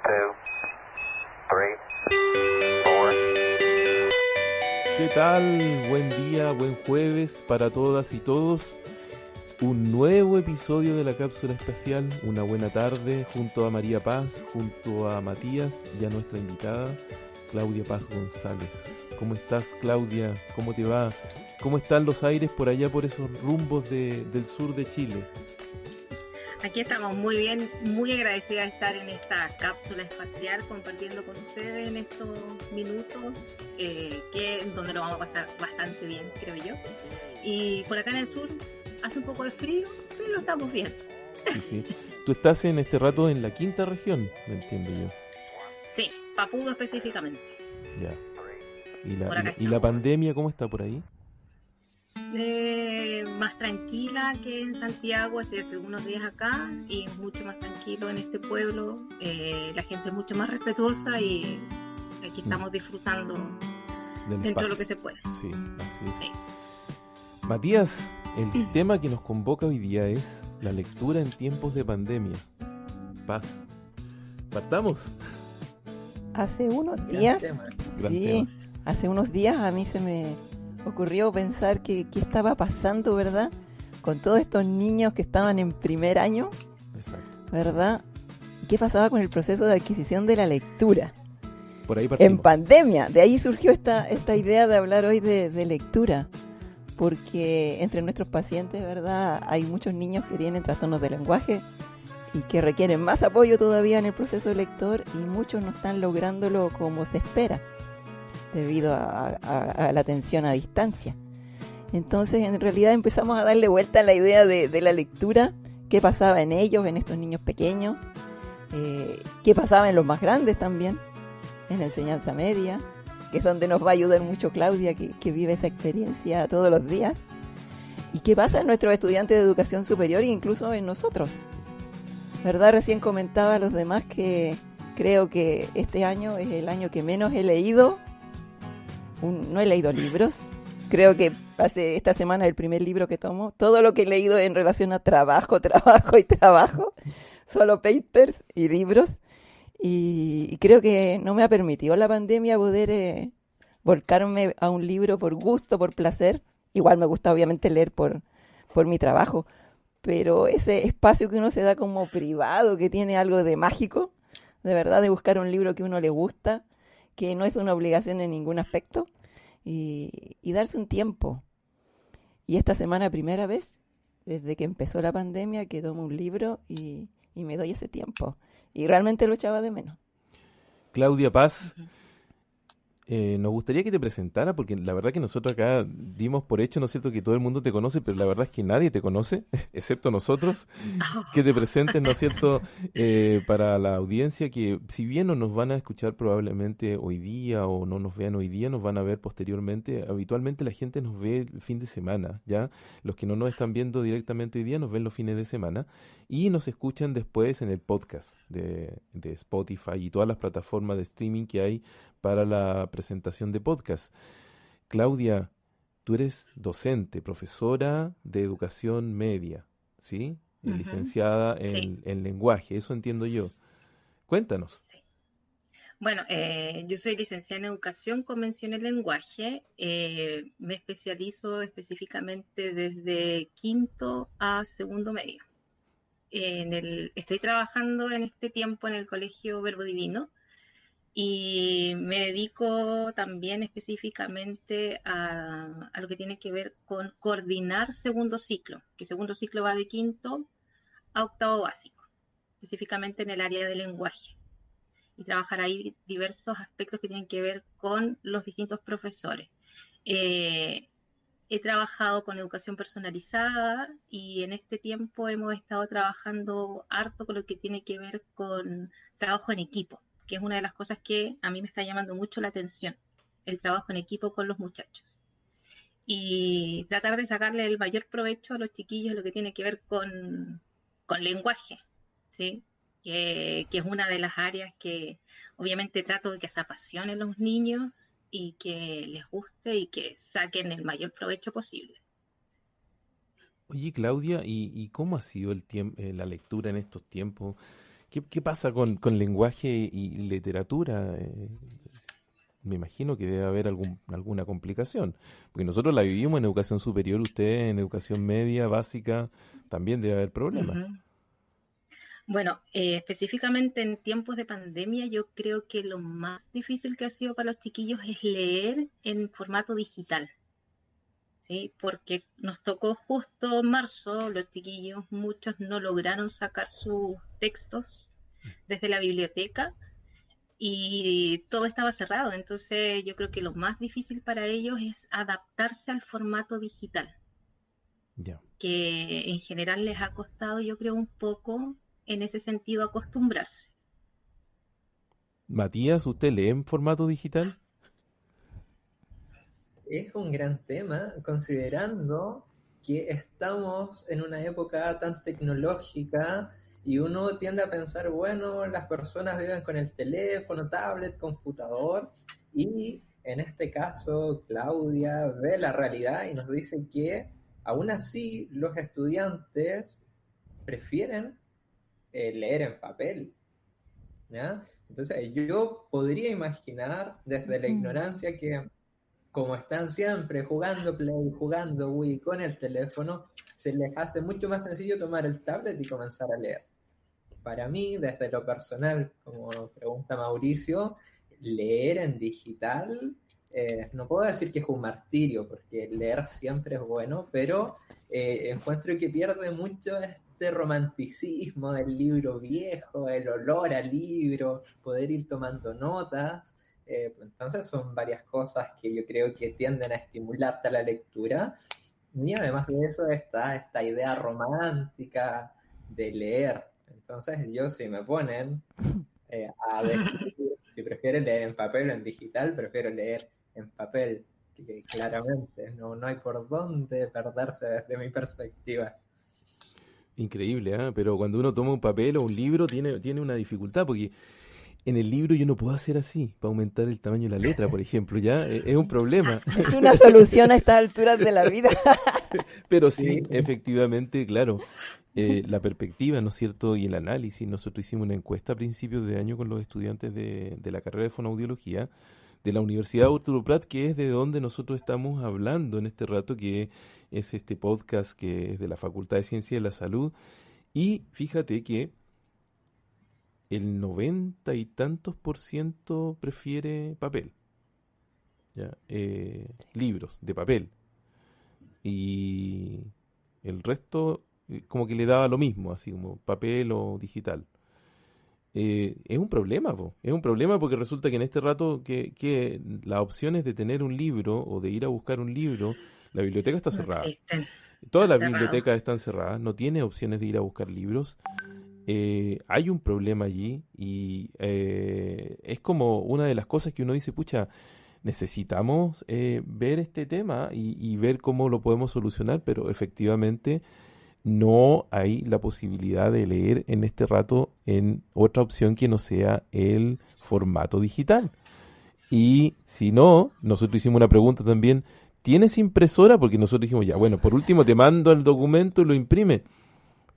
two, three, four. ¿Qué tal? Buen día, buen jueves para todas y todos. Un nuevo episodio de la Cápsula Espacial. Una buena tarde junto a María Paz, junto a Matías y a nuestra invitada, Claudia Paz González. ¿Cómo estás, Claudia? ¿Cómo te va? ¿Cómo están los aires por allá, por esos rumbos del sur de Chile? Aquí estamos muy bien, muy agradecida de estar en esta cápsula espacial compartiendo con ustedes en estos minutos, donde lo vamos a pasar bastante bien, creo yo. Y por acá en el sur hace un poco de frío, pero estamos bien. Sí. Tú estás en este rato en la quinta región, me entiendo yo. Sí, Papudo específicamente. Ya. Por acá ¿Y la pandemia cómo está por ahí? Más tranquila que en Santiago, estoy hace algunos días acá y mucho más tranquilo en este pueblo. La gente es mucho más respetuosa y aquí estamos disfrutando dentro de lo que se puede. Sí, así es. Sí. Matías, el tema que nos convoca hoy día es la lectura en tiempos de pandemia. Paz. ¿Partamos? Hace unos días, Gran tema. hace unos días a mí se me ocurrió pensar qué estaba pasando, ¿verdad? Con todos estos niños que estaban en primer año, Exacto. ¿verdad? ¿Qué pasaba con el proceso de adquisición de la lectura? Por ahí partimos. En pandemia, de ahí surgió esta idea de hablar hoy de lectura, porque entre nuestros pacientes, ¿verdad? Hay muchos niños que tienen trastornos de lenguaje y que requieren más apoyo todavía en el proceso lector y muchos no están lográndolo como se espera, debido a la atención a distancia. Entonces, en realidad empezamos a darle vuelta a la idea de la lectura, qué pasaba en ellos, en estos niños pequeños, qué pasaba en los más grandes también, en la enseñanza media, que es donde nos va a ayudar mucho Claudia, que vive esa experiencia todos los días, y qué pasa en nuestros estudiantes de educación superior e incluso en nosotros. ¿Verdad? Recién comentaba a los demás que creo que este año es el año que menos he leído. No he leído libros. Creo que hace esta semana el primer libro que tomo. Todo lo que he leído en relación a trabajo. Solo papers y libros. Y creo que no me ha permitido la pandemia poder volcarme a un libro por gusto, por placer. Igual me gusta obviamente leer por mi trabajo. Pero ese espacio que uno se da como privado, que tiene algo de mágico, de verdad, de buscar un libro que uno le gusta, que no es una obligación en ningún aspecto, y darse un tiempo. Y esta semana, primera vez, desde que empezó la pandemia, que tomo un libro y me doy ese tiempo. Y realmente lo echaba de menos. Claudia Paz, nos gustaría que te presentara, porque la verdad que nosotros acá dimos por hecho, ¿no es cierto?, que todo el mundo te conoce, pero la verdad es que nadie te conoce, excepto nosotros. Que te presentes, ¿no es cierto?, para la audiencia que, si bien no nos van a escuchar probablemente hoy día o no nos vean hoy día, nos van a ver posteriormente. Habitualmente la gente nos ve el fin de semana, ¿ya? Los que no nos están viendo directamente hoy día nos ven los fines de semana y nos escuchan después en el podcast de Spotify y todas las plataformas de streaming que hay para la presentación de podcast. Claudia, tú eres docente, profesora de educación media, ¿sí? Uh-huh. Licenciada Sí. en lenguaje, eso entiendo yo. Cuéntanos. Sí. Bueno, yo soy licenciada en educación con mención en lenguaje. Me especializo específicamente desde quinto a segundo medio. Estoy trabajando en este tiempo en el Colegio Verbo Divino y me dedico también específicamente a lo que tiene que ver con coordinar segundo ciclo, que segundo ciclo va de quinto a octavo básico, específicamente en el área de lenguaje. Y trabajar ahí diversos aspectos que tienen que ver con los distintos profesores. He trabajado con educación personalizada y en este tiempo hemos estado trabajando harto con lo que tiene que ver con trabajo en equipo, que es una de las cosas que a mí me está llamando mucho la atención, el trabajo en equipo con los muchachos. Y tratar de sacarle el mayor provecho a los chiquillos lo que tiene que ver con lenguaje, ¿sí? Que es una de las áreas que obviamente trato de que se apasionen los niños y que les guste y que saquen el mayor provecho posible. Oye, Claudia, ¿y cómo ha sido la lectura en estos tiempos? ¿Qué pasa con lenguaje y literatura? Me imagino que debe haber alguna complicación, porque nosotros la vivimos en educación superior, ustedes en educación media, básica, también debe haber problemas. Ujú. Bueno, específicamente en tiempos de pandemia, yo creo que lo más difícil que ha sido para los chiquillos es leer en formato digital, ¿sí? Porque nos tocó justo en marzo, los chiquillos, muchos no lograron sacar sus textos desde la biblioteca y todo estaba cerrado. Entonces, yo creo que lo más difícil para ellos es adaptarse al formato digital, Ya. que en general les ha costado, yo creo, un poco en ese sentido acostumbrarse. Matías, ¿usted lee en formato digital? Es un gran tema, considerando que estamos en una época tan tecnológica y uno tiende a pensar, bueno, las personas viven con el teléfono, tablet, computador, y en este caso Claudia ve la realidad y nos dice que aún así los estudiantes prefieren leer en papel, ¿ya? Entonces yo podría imaginar desde la ignorancia que como están siempre jugando Play, jugando Wii con el teléfono, se les hace mucho más sencillo tomar el tablet y comenzar a leer. Para mí, desde lo personal, como pregunta Mauricio, leer en digital, no puedo decir que es un martirio, porque leer siempre es bueno, pero encuentro que pierde mucho este romanticismo del libro viejo, el olor al libro, poder ir tomando notas. Entonces son varias cosas que yo creo que tienden a estimularte a la lectura. Y además de eso está esta idea romántica de leer. Entonces yo, si me ponen a decidir si prefiero leer en papel o en digital, prefiero leer en papel, que claramente no hay por dónde perderse desde mi perspectiva. Increíble, ¿ah? Pero cuando uno toma un papel o un libro tiene una dificultad, porque en el libro yo no puedo hacer así, para aumentar el tamaño de la letra, por ejemplo, ¿ya? Es un problema. Es una solución a estas alturas de la vida. Pero sí, efectivamente, claro, la perspectiva, ¿no es cierto? Y el análisis. Nosotros hicimos una encuesta a principios de año con los estudiantes de la carrera de fonoaudiología de la Universidad Arturo Prat, que es de donde nosotros estamos hablando en este rato, que es este podcast que es de la Facultad de Ciencia de la Salud. Y fíjate que el 90 y tantos % prefiere papel, ¿ya? Libros de papel. Y el resto como que le daba lo mismo, así como papel o digital. Es un problema, po. Es un problema porque resulta que en este rato que las opciones de tener un libro o de ir a buscar un libro, la biblioteca está No cerrada. existen. Todas las Cerrado. bibliotecas están cerradas, no tiene opciones de ir a buscar libros. Hay un problema allí y es como una de las cosas que uno dice, pucha, necesitamos ver este tema y ver cómo lo podemos solucionar, pero efectivamente no hay la posibilidad de leer en este rato en otra opción que no sea el formato digital. Y si no, nosotros hicimos una pregunta también, ¿tienes impresora? Porque nosotros dijimos, ya, bueno, por último te mando el documento y lo imprime.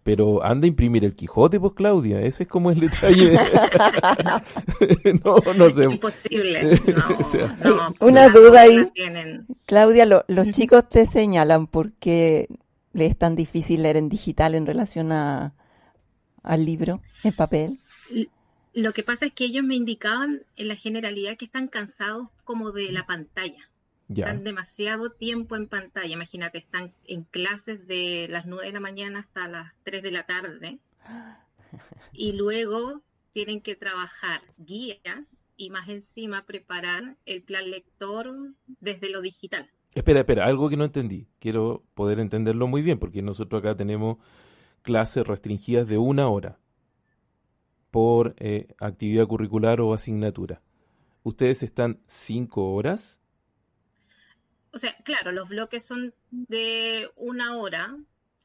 Pero anda a imprimir el Quijote, pues, Claudia. Ese es como el detalle. No sé. Imposible. No, O sea, no, Una las duda ahí. novelas tienen. Claudia, los chicos te señalan por qué le es tan difícil leer en digital en relación al libro, en papel. Lo que pasa es que ellos me indicaban en la generalidad que están cansados como de la pantalla. ya, Están demasiado tiempo en pantalla. Imagínate, están en clases de las 9 de la mañana hasta las 3 de la tarde. Y luego tienen que trabajar guías y más encima preparar el plan lector desde lo digital. Espera, algo que no entendí. Quiero poder entenderlo muy bien, porque nosotros acá tenemos clases restringidas de 1 hora por actividad curricular o asignatura. ¿Ustedes están 5 horas? O sea, claro, los bloques son de 1 hora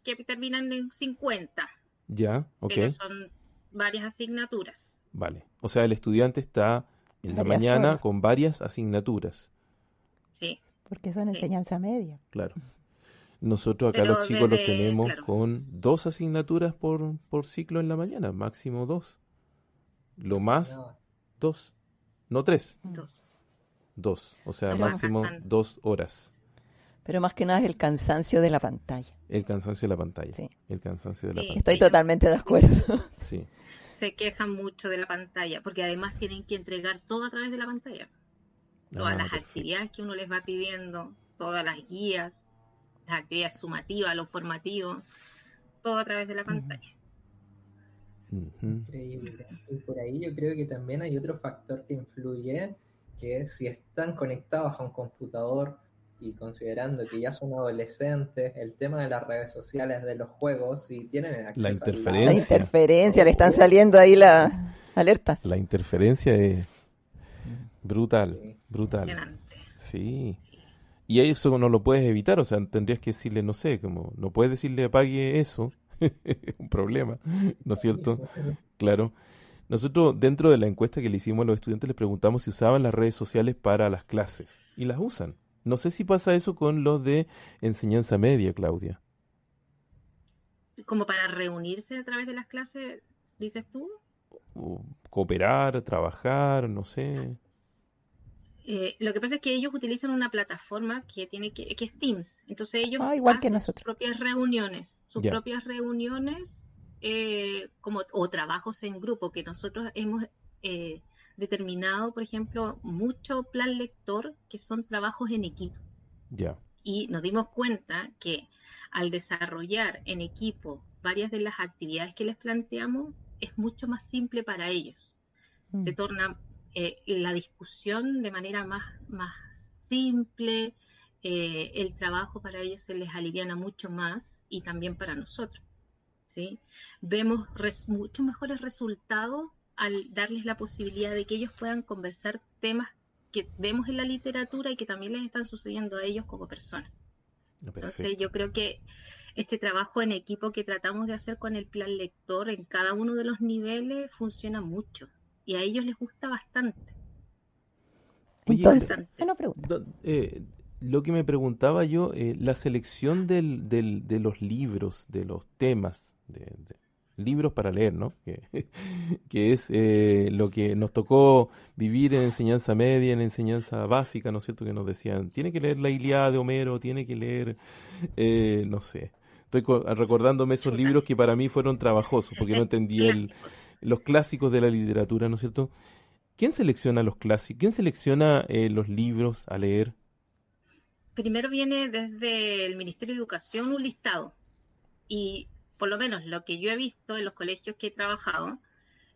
que terminan en 50, Ya, ok, pero son varias asignaturas. vale. O sea, el estudiante está en la Varias mañana horas. con varias asignaturas. Sí, Porque son Sí. enseñanza media. Claro. Nosotros acá Pero los chicos los desde- tenemos claro. con 2 asignaturas por ciclo en la mañana, máximo 2. Lo más No, 2, no 3, Dos. 2. O sea, Pero- máximo Bastante. 2 horas. Pero más que nada es el cansancio de la pantalla. El cansancio de la pantalla. Sí. El cansancio de la Sí. pantalla. Estoy totalmente de acuerdo. Sí. Se quejan mucho de la pantalla, porque además tienen que entregar todo a través de la pantalla. Todas Ah, las perfecto. actividades que uno les va pidiendo, todas las guías, las actividades sumativas, los formativos, todo a través de la pantalla. Ujú. increíble. Y por ahí yo creo que también hay otro factor que influye, que es si están conectados a un computador y considerando que ya son adolescentes, el tema de las redes sociales, de los juegos, si tienen acceso al interferencia. La Herencia. interferencia, le están saliendo ahí las alertas. La interferencia es brutal, Sí. brutal. Impresionante. Sí. Y eso no lo puedes evitar, o sea, tendrías que decirle, no sé, como, no puedes decirle apague eso, es un problema, ¿no es cierto? Claro. Nosotros, dentro de la encuesta que le hicimos a los estudiantes, les preguntamos si usaban las redes sociales para las clases, y las usan. No sé si pasa eso con los de enseñanza media, Claudia. Como para reunirse a través de las clases, dices tú. O cooperar, trabajar, no sé. Lo que pasa es que ellos utilizan una plataforma que es Teams. Entonces ellos Igual que hacen nosotros. sus Ya. propias reuniones o trabajos en grupo que nosotros hemos determinado, por ejemplo, mucho plan lector que son trabajos en equipo. Ya. Y nos dimos cuenta que al desarrollar en equipo varias de las actividades que les planteamos, es mucho más simple para ellos. Se torna la discusión de manera más simple, el trabajo para ellos se les aliviana mucho más y también para nosotros, ¿sí? Vemos muchos mejores resultados al darles la posibilidad de que ellos puedan conversar temas que vemos en la literatura y que también les están sucediendo a ellos como personas. Entonces Perfecto. yo creo que este trabajo en equipo que tratamos de hacer con el plan lector en cada uno de los niveles funciona mucho y a ellos les gusta bastante. Oye, Entonces, bastante. una pregunta. Lo que me preguntaba yo, la selección de los libros, de los temas, de libros para leer, ¿no? Que es lo que nos tocó vivir en enseñanza media, en enseñanza básica, ¿no es cierto? Que nos decían, tiene que leer la Ilíada de Homero, tiene que leer, no sé. Estoy recordándome esos Chuta. libros que para mí fueron trabajosos, porque no entendía Clásicos. los clásicos de la literatura, ¿no es cierto? ¿Quién selecciona los clásicos? ¿Quién selecciona los libros a leer? Primero viene desde el Ministerio de Educación un listado y por lo menos lo que yo he visto en los colegios que he trabajado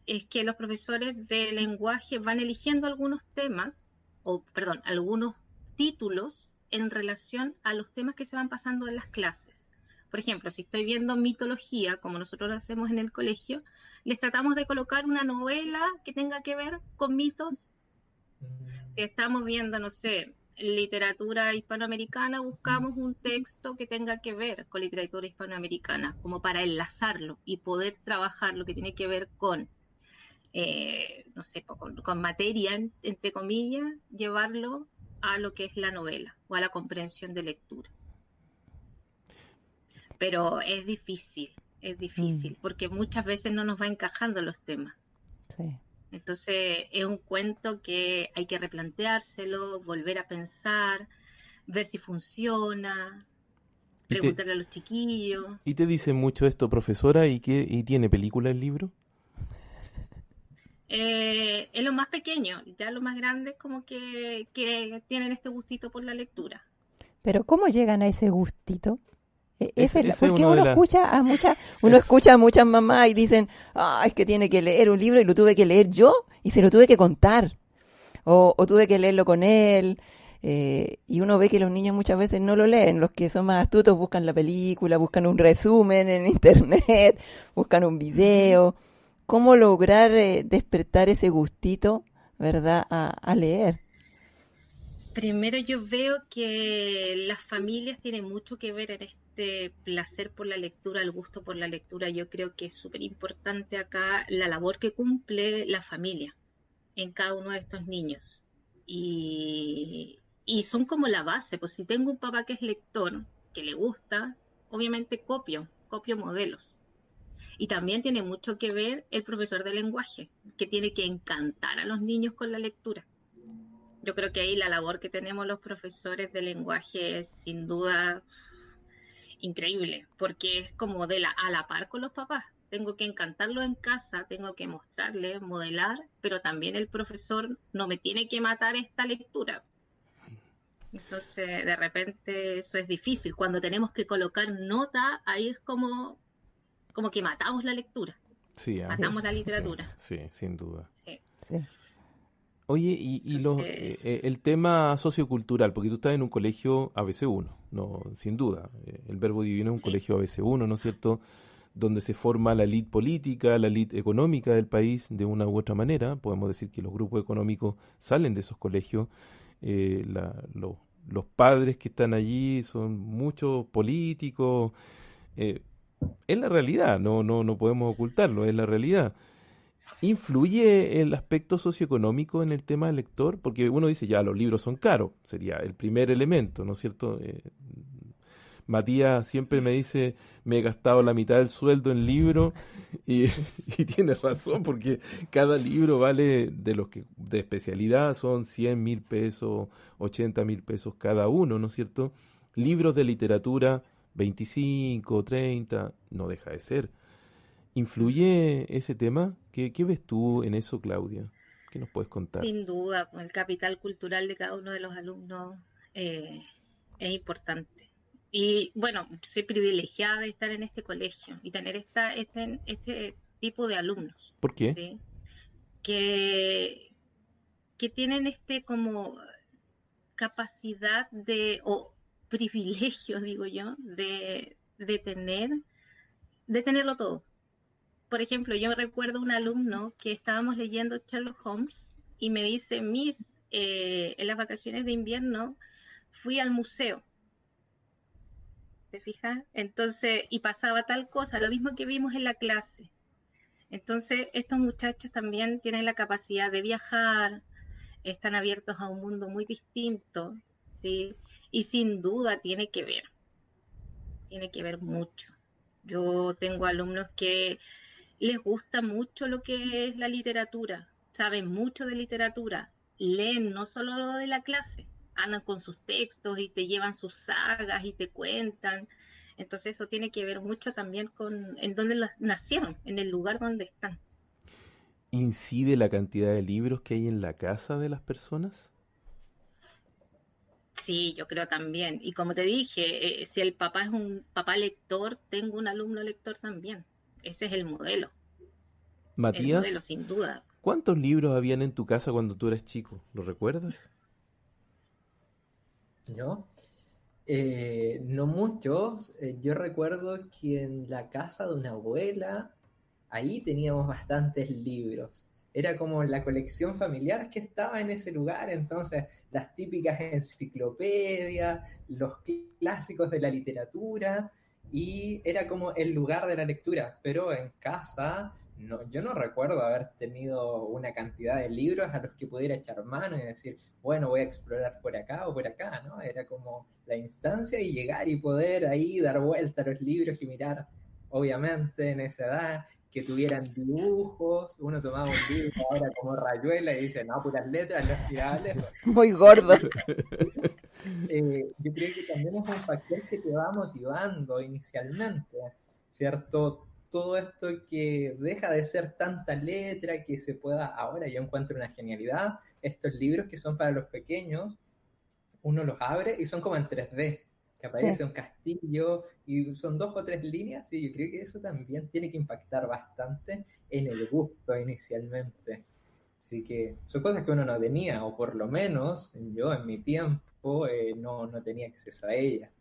es que los profesores de lenguaje van eligiendo algunos temas, algunos títulos en relación a los temas que se van pasando en las clases. Por ejemplo, si estoy viendo mitología, como nosotros lo hacemos en el colegio, les tratamos de colocar una novela que tenga que ver con mitos. Si estamos viendo, no sé, literatura hispanoamericana, buscamos un texto que tenga que ver con literatura hispanoamericana, como para enlazarlo y poder trabajar lo que tiene que ver con no sé, con materia, entre comillas, llevarlo a lo que es la novela o a la comprensión de lectura. Pero es difícil, porque muchas veces no nos va encajando los temas. Sí. Entonces es un cuento que hay que replanteárselo, volver a pensar, ver si funciona, ¿Y preguntarle a los chiquillos. te dice mucho esto, profesora? ¿Y tiene película el libro? Es lo más pequeño, ya lo más grande es como que tienen este gustito por la lectura. Pero ¿cómo llegan a ese gustito? Ese es Porque uno de uno las... escucha a muchas mamás y dicen, es que tiene que leer un libro y lo tuve que leer yo y se lo tuve que contar. O tuve que leerlo con él. Y uno ve que los niños muchas veces no lo leen. Los que son más astutos buscan la película, buscan un resumen en internet, buscan un video. ¿Cómo lograr despertar ese gustito, verdad, a leer? Primero yo veo que las familias tienen mucho que ver en este placer por la lectura, el gusto por la lectura. Yo creo que es súper importante acá la labor que cumple la familia en cada uno de estos niños. Y son como la base, pues si tengo un papá que es lector, que le gusta, obviamente copio modelos. Y también tiene mucho que ver el profesor de lenguaje, que tiene que encantar a los niños con la lectura. Yo creo que ahí la labor que tenemos los profesores de lenguaje es sin duda increíble, porque es como a la par con los papás. Tengo que encantarlo en casa, tengo que mostrarle, modelar, pero también el profesor no me tiene que matar esta lectura. Entonces, de repente eso es difícil. Cuando tenemos que colocar nota, ahí es como que matamos la lectura, Sí, matamos la sí, literatura. sí, sin duda. Sí. Sí. Oye, y Entonces, el tema sociocultural, porque tú estás en un colegio ABC1, no, sin duda. El Verbo Divino es un sí, colegio ABC1, ¿no es cierto? Donde se forma la élite política, la élite económica del país de una u otra manera. Podemos decir que los grupos económicos salen de esos colegios. Los padres que están allí son muchos políticos. eh, es la realidad, no podemos ocultarlo, es la realidad. ¿Influye el aspecto socioeconómico en el tema del lector? Porque uno dice, ya, los libros son caros, sería el primer elemento, ¿no es cierto? Matías siempre me dice, me he gastado la mitad del sueldo en libros y, y tiene razón, porque cada libro vale, de los que de especialidad son 100.000 pesos, 80.000 pesos cada uno, ¿no es cierto? Libros de literatura, 25, 30, no deja de ser. ¿Influye ese tema? ¿Qué ves tú en eso, Claudia? ¿Qué nos puedes contar? sin duda, el capital cultural de cada uno de los alumnos eh, es importante. Y bueno, soy privilegiada de estar en este colegio y tener este tipo de alumnos, ¿Por qué? ¿sí? Que, que tienen como capacidad o privilegio, digo yo, de tenerlo todo. Por ejemplo, yo recuerdo un alumno que estábamos leyendo Sherlock Holmes y me dice, Miss, en las vacaciones de invierno fui al museo, ¿te fijas? Entonces, y pasaba tal cosa, lo mismo que vimos en la clase. Entonces, estos muchachos también tienen la capacidad de viajar, están abiertos a un mundo muy distinto, ¿sí? Y sin duda tiene que ver mucho. Yo tengo alumnos que les gusta mucho lo que es la literatura, saben mucho de literatura, leen no solo lo de la clase, andan con sus textos y te llevan sus sagas y te cuentan. Entonces eso tiene que ver mucho también con en dónde nacieron, en el lugar donde están. ¿Incide la cantidad de libros que hay en la casa de las personas? Sí, yo creo también. Y como te dije, si el papá es un papá lector, tengo un alumno lector también. Ese es el modelo Matías, sin duda. ¿cuántos libros habían en tu casa cuando tú eras chico? ¿Lo recuerdas? ¿Yo? No muchos. Yo recuerdo que en la casa de una abuela, ahí teníamos bastantes libros. Era como la colección familiar que estaba en ese lugar, entonces las típicas enciclopedias, los clásicos de la literatura, y era como el lugar de la lectura, pero en casa no, yo no recuerdo haber tenido una cantidad de libros a los que pudiera echar mano y decir, bueno, voy a explorar por acá o por acá, ¿no? Era como la instancia y llegar y poder ahí dar vuelta a los libros y mirar, obviamente en esa edad, que tuvieran dibujos, uno tomaba un libro ahora como Rayuela y dice, no, puras letras, no tiraba lejos. Muy gordo. Yo creo que también es un factor que te va motivando inicialmente, ¿cierto? Todo esto que deja de ser tanta letra, que se pueda, ahora yo encuentro una genialidad, estos libros que son para los pequeños, uno los abre y son como en 3D, que aparece un castillo y son 2 o 3 líneas, y yo creo que eso también tiene que impactar bastante en el gusto inicialmente. Así que son cosas que uno no tenía, o por lo menos yo en mi tiempo no tenía acceso a ellas.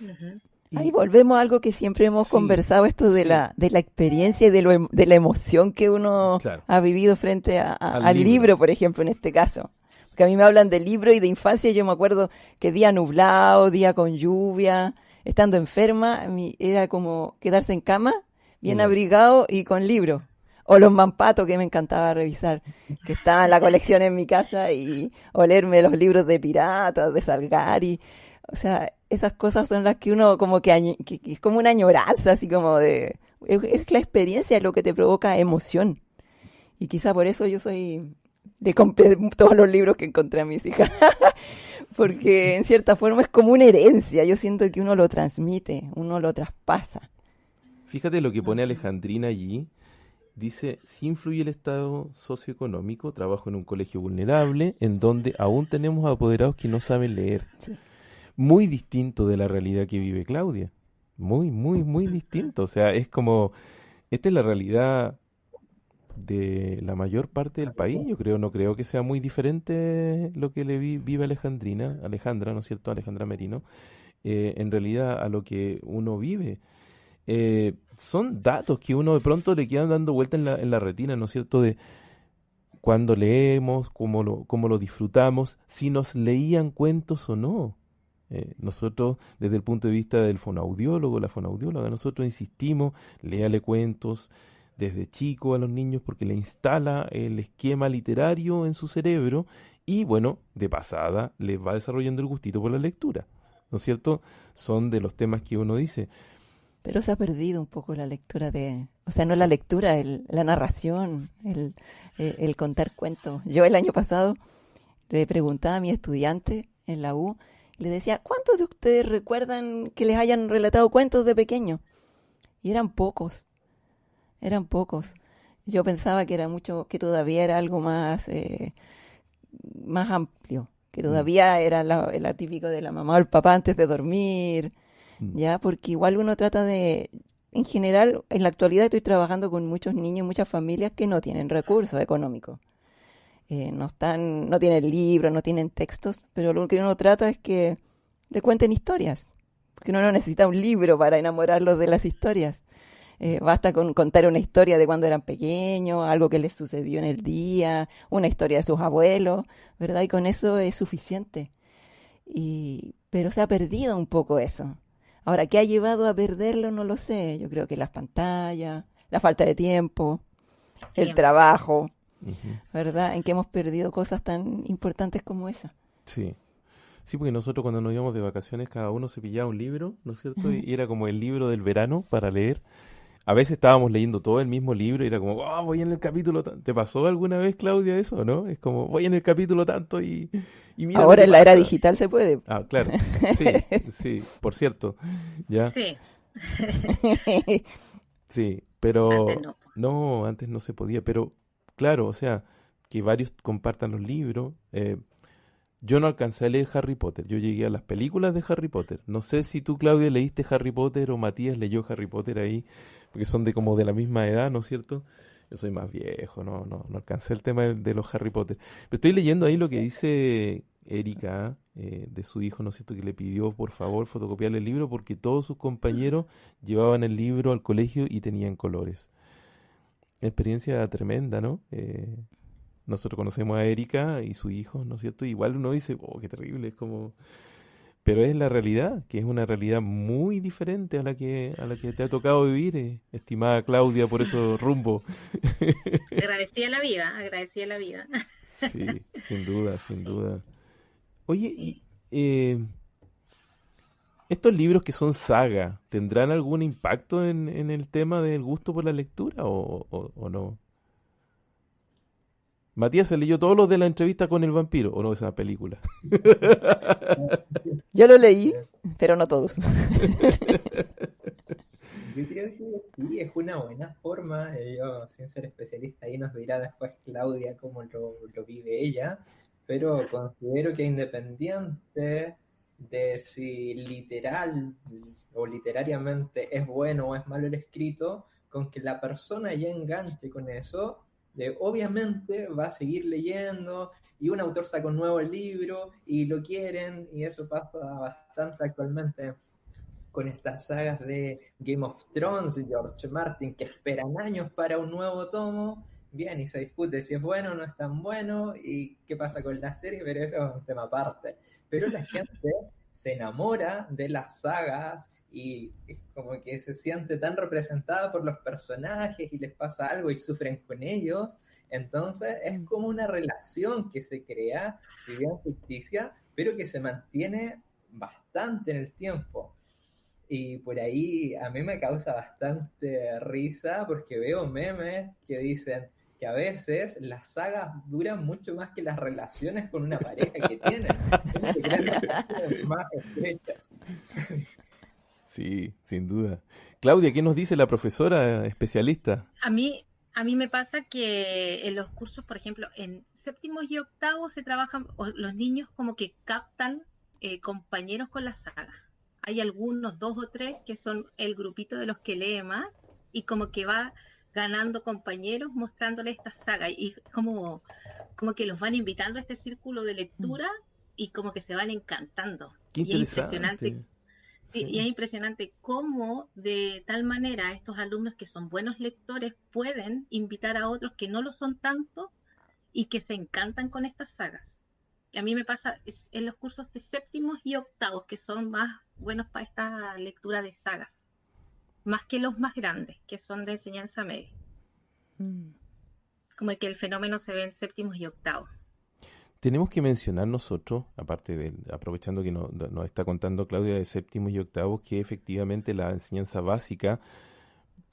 Uh-huh. Ahí volvemos a algo que siempre hemos Sí, conversado, esto de sí. de la experiencia y de la emoción que uno Claro. ha vivido frente Al al libro. libro, por ejemplo, en este caso. Porque a mí me hablan de libro y de infancia, yo me acuerdo que día nublado, día con lluvia, estando enferma, era como quedarse en cama, bien Ya. abrigado y con libro. O los mampatos que me encantaba revisar, que estaban en la colección en mi casa, y olerme los libros de piratas, de Salgari. O sea, esas cosas son las que uno como que es como una añoranza, así como de, Es la experiencia lo que te provoca emoción. Y quizá por eso yo soy de todos los libros que encontré a mis hijas. Porque en cierta forma es como una herencia. Yo siento que uno lo transmite, uno lo traspasa. Fíjate lo que pone Alejandrina allí. Dice, sí influye el estado socioeconómico, trabajo en un colegio vulnerable, en donde aún tenemos apoderados que no saben leer. Sí. Muy distinto de la realidad que vive Claudia. Muy, muy, muy distinto. O sea, es como, esta es la realidad de la mayor parte del país. Yo creo, no creo que sea muy diferente lo que vive Alejandra, ¿no es cierto? Alejandra Merino, en realidad a lo que uno vive. Son datos que uno de pronto le quedan dando vuelta en la retina, ¿no es cierto? De cuando leemos, cómo lo disfrutamos, si nos leían cuentos o no. Nosotros, desde el punto de vista del fonoaudiólogo, la fonoaudióloga, nosotros insistimos, léale cuentos desde chico a los niños porque le instala el esquema literario en su cerebro y, bueno, de pasada les va desarrollando el gustito por la lectura, ¿no es cierto? Son de los temas que uno dice. Pero se ha perdido un poco la lectura o sea, no la lectura, la narración, el contar cuentos. Yo el año pasado le preguntaba a mi estudiante en la U, le decía, ¿cuántos de ustedes recuerdan que les hayan relatado cuentos de pequeño? Y eran pocos. Yo pensaba que era que todavía era algo más amplio, que todavía era la típico de la mamá o el papá antes de dormir, ya, porque igual uno trata en general, en la actualidad estoy trabajando con muchos niños, muchas familias que no tienen recursos económicos. No tienen libros, no tienen textos, pero lo que uno trata es que le cuenten historias, porque uno no necesita un libro para enamorarlos de las historias. Basta con contar una historia de cuando eran pequeños, algo que les sucedió en el día, una historia de sus abuelos, ¿verdad? Y con eso es suficiente. Pero se ha perdido un poco eso. Ahora, ¿qué ha llevado a perderlo? No lo sé. Yo creo que las pantallas, la falta de tiempo, el trabajo, ¿verdad? En que hemos perdido cosas tan importantes como esa. Sí. Sí, porque nosotros cuando nos íbamos de vacaciones cada uno se pillaba un libro, ¿no es cierto? Y era como el libro del verano para leer. A veces estábamos leyendo todo el mismo libro y era como, voy en el capítulo tanto. ¿Te pasó alguna vez, Claudia, eso, no? Es como, voy en el capítulo tanto y mira. Ahora en la era digital se puede. Ah, claro. Sí, por cierto. ¿Ya? Sí. Sí, pero Antes no. no, antes no se podía. Pero claro, o sea, que varios compartan los libros. Yo no alcancé a leer Harry Potter. Yo llegué a las películas de Harry Potter. No sé si tú, Claudia, leíste Harry Potter o Matías leyó Harry Potter ahí, porque son como de la misma edad, ¿no es cierto? Yo soy más viejo, no alcancé el tema de los Harry Potter. Pero estoy leyendo ahí lo que dice Erika, de su hijo, ¿no es cierto? Que le pidió, por favor, fotocopiarle el libro porque todos sus compañeros llevaban el libro al colegio y tenían colores. Experiencia tremenda, ¿no? Nosotros conocemos a Erika y su hijo, ¿no es cierto? Igual uno dice, qué terrible, es como... Pero es la realidad, que es una realidad muy diferente a la que te ha tocado vivir, estimada Claudia, por eso rumbo. Agradecía la vida. Sí, sin duda, sin duda. Oye, Sí. ¿estos libros que son saga, tendrán algún impacto en el tema del gusto por la lectura o no? Matías se leyó todos los de la entrevista con el vampiro, ¿o no? Esa película. Yo lo leí, pero no todos. Yo creo que sí, es una buena forma. Yo, sin ser especialista, ahí nos dirá después Claudia cómo lo vive ella, pero considero que independiente de si literal o literariamente es bueno o es malo el escrito, con que la persona ya enganche con eso, obviamente va a seguir leyendo y un autor saca un nuevo libro y lo quieren, y eso pasa bastante actualmente con estas sagas de Game of Thrones, George Martin, que esperan años para un nuevo tomo. Bien, y se discute si es bueno o no es tan bueno y qué pasa con la serie, pero eso es un tema aparte. Pero la gente se enamora de las sagas y es como que se siente tan representada por los personajes y les pasa algo y sufren con ellos. Entonces es como una relación que se crea, si bien ficticia, pero que se mantiene bastante en el tiempo. Y por ahí a mí me causa bastante risa porque veo memes que dicen que a veces las sagas duran mucho más que las relaciones con una pareja que tienen. Se crean relaciones más estrechas. Sí, sin duda. Claudia, ¿qué nos dice la profesora especialista? A mí me pasa que en los cursos, por ejemplo, en séptimos y octavos se trabajan, o los niños como que captan compañeros con la saga. Hay algunos, dos o tres, que son el grupito de los que lee más y como que va ganando compañeros mostrándole esta saga y como que los van invitando a este círculo de lectura y como que se van encantando. Qué Y es impresionante. interesante. Sí, y Sí. es impresionante cómo de tal manera estos alumnos que son buenos lectores pueden invitar a otros que no lo son tanto y que se encantan con estas sagas. Y a mí me pasa en los cursos de séptimos y octavos, que son más buenos para esta lectura de sagas, más que los más grandes, que son de enseñanza media. Como que el fenómeno se ve en séptimos y octavos. Tenemos que mencionar nosotros, aparte de, aprovechando que nos está contando Claudia de séptimos y octavos, que efectivamente la enseñanza básica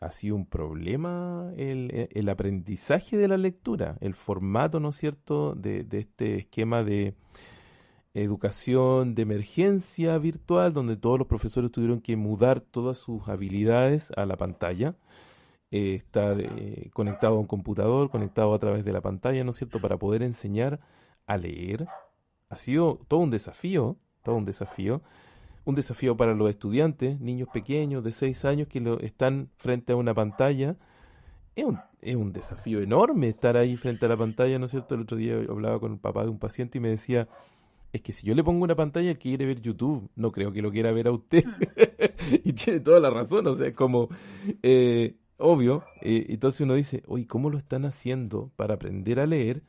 ha sido un problema el aprendizaje de la lectura, el formato, ¿no es cierto?, de este esquema de educación de emergencia virtual, donde todos los profesores tuvieron que mudar todas sus habilidades a la pantalla, estar conectado a un computador, conectado a través de la pantalla, ¿no es cierto?, para poder enseñar a leer. Ha sido todo un desafío, un desafío para los estudiantes, niños pequeños de 6 años que están frente a una pantalla. Es un desafío enorme estar ahí frente a la pantalla, ¿no es cierto? El otro día hablaba con el papá de un paciente y me decía, es que si yo le pongo una pantalla, el que quiere ver YouTube, no creo que lo quiera ver a usted. Y tiene toda la razón, o sea, es como obvio. Entonces uno dice, oye, ¿cómo lo están haciendo para aprender a leer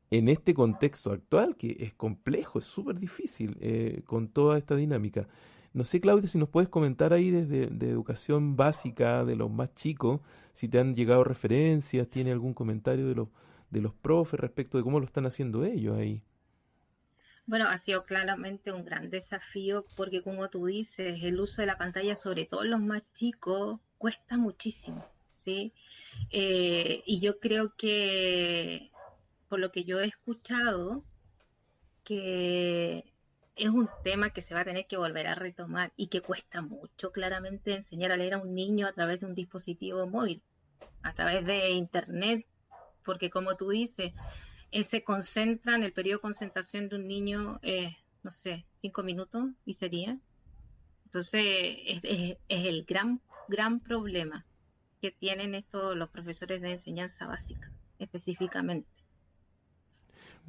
en este contexto actual que es complejo, es súper difícil con toda esta dinámica? No sé, Claudia, si nos puedes comentar ahí desde de educación básica de los más chicos, si te han llegado referencias, tiene algún comentario de los profes respecto de cómo lo están haciendo ellos ahí. Bueno, ha sido claramente un gran desafío porque como tú dices, el uso de la pantalla, sobre todo en los más chicos, cuesta muchísimo, ¿sí? Y yo creo que, por lo que yo he escuchado, que es un tema que se va a tener que volver a retomar y que cuesta mucho claramente enseñar a leer a un niño a través de un dispositivo móvil, a través de internet, porque como tú dices, él se concentra en el periodo de concentración de un niño, no sé, 5 minutos y sería. Entonces, es el gran problema que tienen estos los profesores de enseñanza básica, específicamente.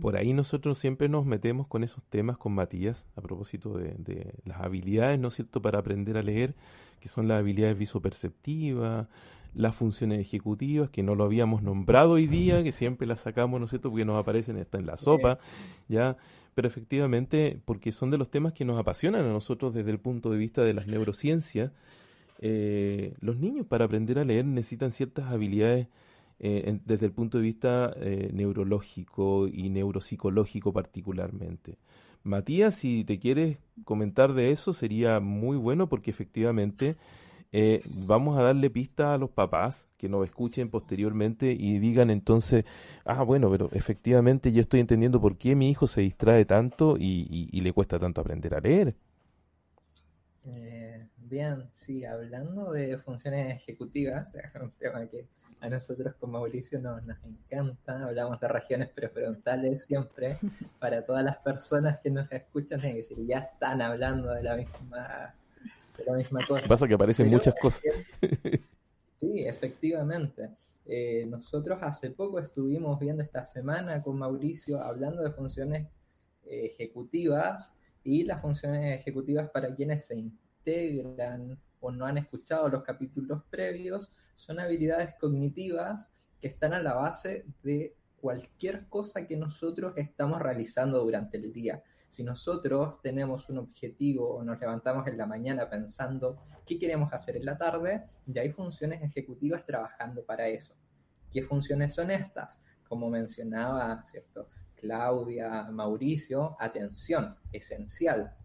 Por ahí nosotros siempre nos metemos con esos temas con Matías, a propósito de las habilidades, ¿no es cierto?, para aprender a leer, que son las habilidades visoperceptivas, las funciones ejecutivas, que no lo habíamos nombrado hoy día, que siempre las sacamos, ¿no es cierto?, porque nos aparecen hasta en la sopa, ¿ya? Pero efectivamente, porque son de los temas que nos apasionan a nosotros desde el punto de vista de las neurociencias, los niños para aprender a leer necesitan ciertas habilidades desde el punto de vista neurológico y neuropsicológico particularmente. Matías, si te quieres comentar de eso, sería muy bueno porque efectivamente vamos a darle pista a los papás que nos escuchen posteriormente y digan entonces, bueno, pero efectivamente yo estoy entendiendo por qué mi hijo se distrae tanto y le cuesta tanto aprender a leer. Bien, sí, hablando de funciones ejecutivas, es un tema que a nosotros con Mauricio nos encanta, hablamos de regiones prefrontales siempre, para todas las personas que nos escuchan, tienen que decir, ya están hablando de la misma Lo que cosa. pasa es que aparecen Pero muchas cosas. sí, efectivamente. Nosotros hace poco estuvimos viendo esta semana con Mauricio hablando de funciones ejecutivas y las funciones ejecutivas para quienes se integran o no han escuchado los capítulos previos son habilidades cognitivas que están a la base de cualquier cosa que nosotros estamos realizando durante el día. Si nosotros tenemos un objetivo o nos levantamos en la mañana pensando qué queremos hacer en la tarde, ya hay funciones ejecutivas trabajando para eso. ¿Qué funciones son estas? Como mencionaba, ¿cierto?, Claudia, Mauricio, atención, esencial.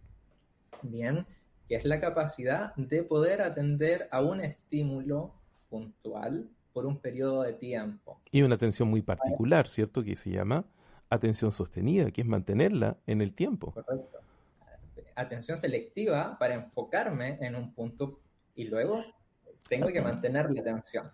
Bien, que es la capacidad de poder atender a un estímulo puntual por un periodo de tiempo. Y una atención muy particular, ¿cierto? Que se llama atención sostenida, que es mantenerla en el tiempo. Correcto. Atención selectiva para enfocarme en un punto y luego tengo que mantener la atención.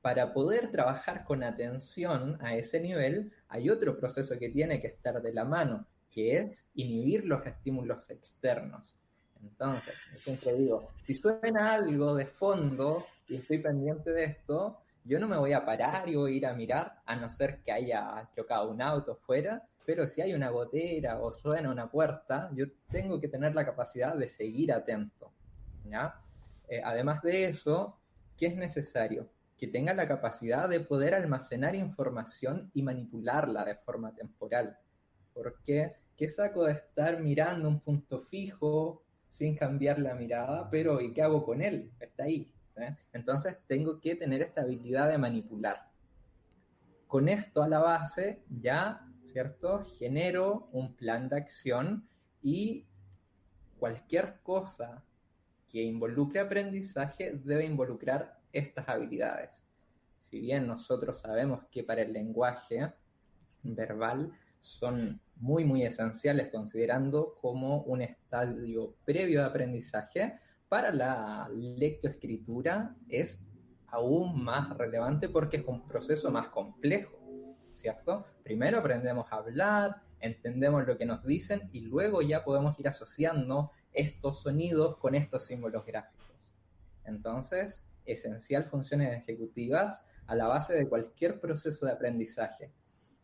Para poder trabajar con atención a ese nivel, hay otro proceso que tiene que estar de la mano, que es inhibir los estímulos externos. Entonces, yo siempre digo, si suena algo de fondo y estoy pendiente de esto, yo no me voy a parar y voy a ir a mirar, a no ser que haya chocado un auto fuera, pero si hay una gotera o suena una puerta, yo tengo que tener la capacidad de seguir atento, ¿ya? Además de eso, ¿qué es necesario? Que tenga la capacidad de poder almacenar información y manipularla de forma temporal. Porque, ¿qué saco de estar mirando un punto fijo sin cambiar la mirada? Pero, ¿y qué hago con él? Está ahí. Entonces, tengo que tener esta habilidad de manipular. Con esto a la base, ya, ¿cierto? Genero un plan de acción y cualquier cosa que involucre aprendizaje debe involucrar estas habilidades. Si bien nosotros sabemos que para el lenguaje verbal son muy, muy esenciales, considerando como un estadio previo de aprendizaje, para la lectoescritura es aún más relevante porque es un proceso más complejo, ¿cierto? Primero aprendemos a hablar, entendemos lo que nos dicen y luego ya podemos ir asociando estos sonidos con estos símbolos gráficos. Entonces, esencial funciones ejecutivas a la base de cualquier proceso de aprendizaje.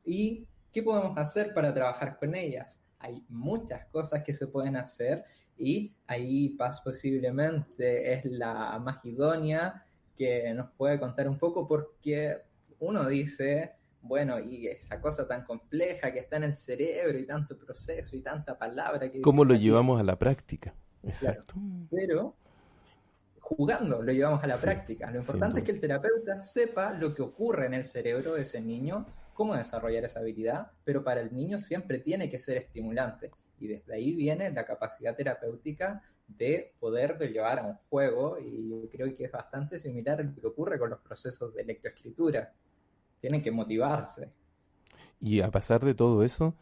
¿Y qué podemos hacer para trabajar con ellas? Hay muchas cosas que se pueden hacer y ahí Paz posiblemente es la más idónea que nos puede contar un poco, porque uno dice, bueno, y esa cosa tan compleja que está en el cerebro y tanto proceso y tanta palabra que ¿Cómo dice lo aquí, llevamos a la práctica? Exacto. claro, pero jugando lo llevamos a la Sí, práctica. Lo sin importante es duda. que el terapeuta sepa lo que ocurre en el cerebro de ese niño, cómo desarrollar esa habilidad, pero para el niño siempre tiene que ser estimulante. Y desde ahí viene la capacidad terapéutica de poder llevar a un juego, y yo creo que es bastante similar a lo que ocurre con los procesos de lectoescritura. Tienen que motivarse. Y a pesar de todo eso,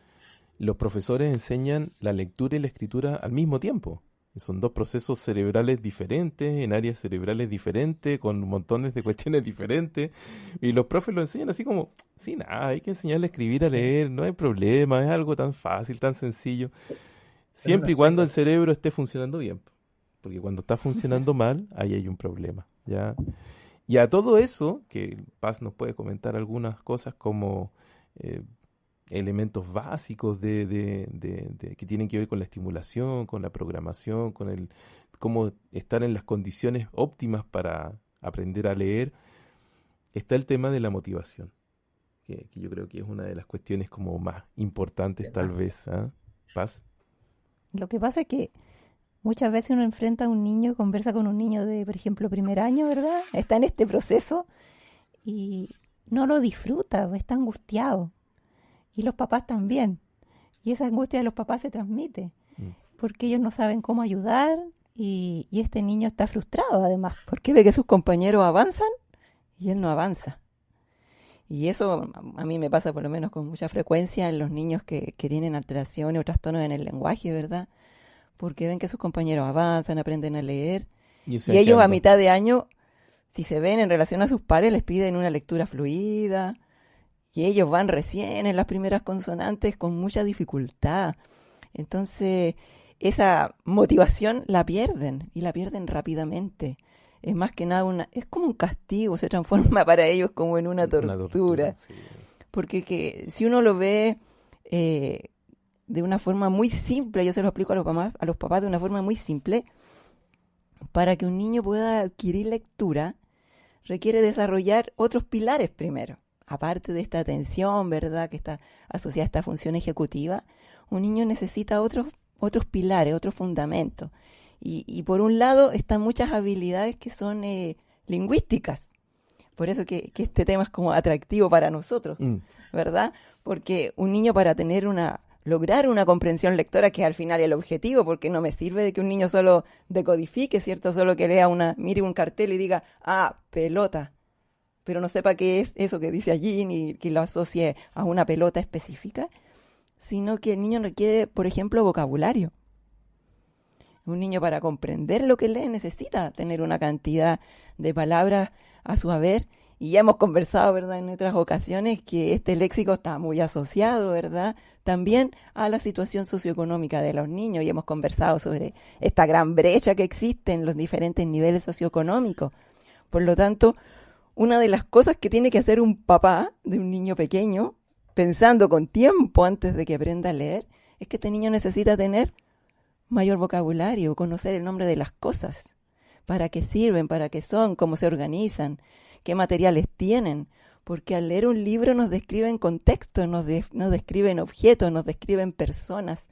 los profesores enseñan la lectura y la escritura al mismo tiempo. Son dos procesos cerebrales diferentes, en áreas cerebrales diferentes, con montones de cuestiones diferentes. Y los profes lo enseñan así como, sí, nada, hay que enseñarle a escribir, a leer, no hay problema, es algo tan fácil, tan sencillo. Siempre y cuando el cerebro esté funcionando bien. Porque cuando está funcionando mal, ahí hay un problema, ¿ya? Y a todo eso, que Paz nos puede comentar algunas cosas como elementos básicos que tienen que ver con la estimulación, con la programación, con el cómo estar en las condiciones óptimas para aprender a leer, está el tema de la motivación, que yo creo que es una de las cuestiones como más importantes tal vez, ¿ah? Paz. Lo que pasa es que muchas veces uno enfrenta a un niño, conversa con un niño de, por ejemplo, primer año, ¿verdad? Está en este proceso y no lo disfruta, está angustiado. Y los papás también. Y esa angustia de los papás se transmite, porque ellos no saben cómo ayudar y este niño está frustrado además, porque ve que sus compañeros avanzan y él no avanza. Y eso a mí me pasa por lo menos con mucha frecuencia en los niños que tienen alteraciones o trastornos en el lenguaje, ¿verdad? Porque ven que sus compañeros avanzan, aprenden a leer. Y ellos a mitad de año, si se ven en relación a sus pares, les piden una lectura fluida. Y ellos van recién en las primeras consonantes con mucha dificultad. Entonces, esa motivación la pierden, y la pierden rápidamente. Es más que nada es como un castigo, se transforma para ellos como en una tortura. Sí. Porque si uno lo ve de una forma muy simple, yo se lo explico a los papás de una forma muy simple, para que un niño pueda adquirir lectura, requiere desarrollar otros pilares primero. Aparte de esta atención, ¿verdad?, que está asociada a esta función ejecutiva, un niño necesita otros pilares, otros fundamentos. Y por un lado están muchas habilidades que son lingüísticas. Por eso que este tema es como atractivo para nosotros, ¿verdad? Porque un niño, para tener una lograr una comprensión lectora, que es al final el objetivo, porque no me sirve de que un niño solo decodifique, ¿cierto? Solo que lea mire un cartel y diga, ah, pelota, pero no sepa qué es eso que dice allí, ni que lo asocie a una pelota específica, sino que el niño requiere, por ejemplo, vocabulario. Un niño para comprender lo que lee necesita tener una cantidad de palabras a su haber. Y ya hemos conversado, ¿verdad?, en otras ocasiones que este léxico está muy asociado, ¿verdad?, también a la situación socioeconómica de los niños. Y hemos conversado sobre esta gran brecha que existe en los diferentes niveles socioeconómicos. Por lo tanto, una de las cosas que tiene que hacer un papá de un niño pequeño, pensando con tiempo antes de que aprenda a leer, es que este niño necesita tener mayor vocabulario, conocer el nombre de las cosas, para qué sirven, para qué son, cómo se organizan, qué materiales tienen, porque al leer un libro nos describen contextos, nos describen objetos, nos describen personas.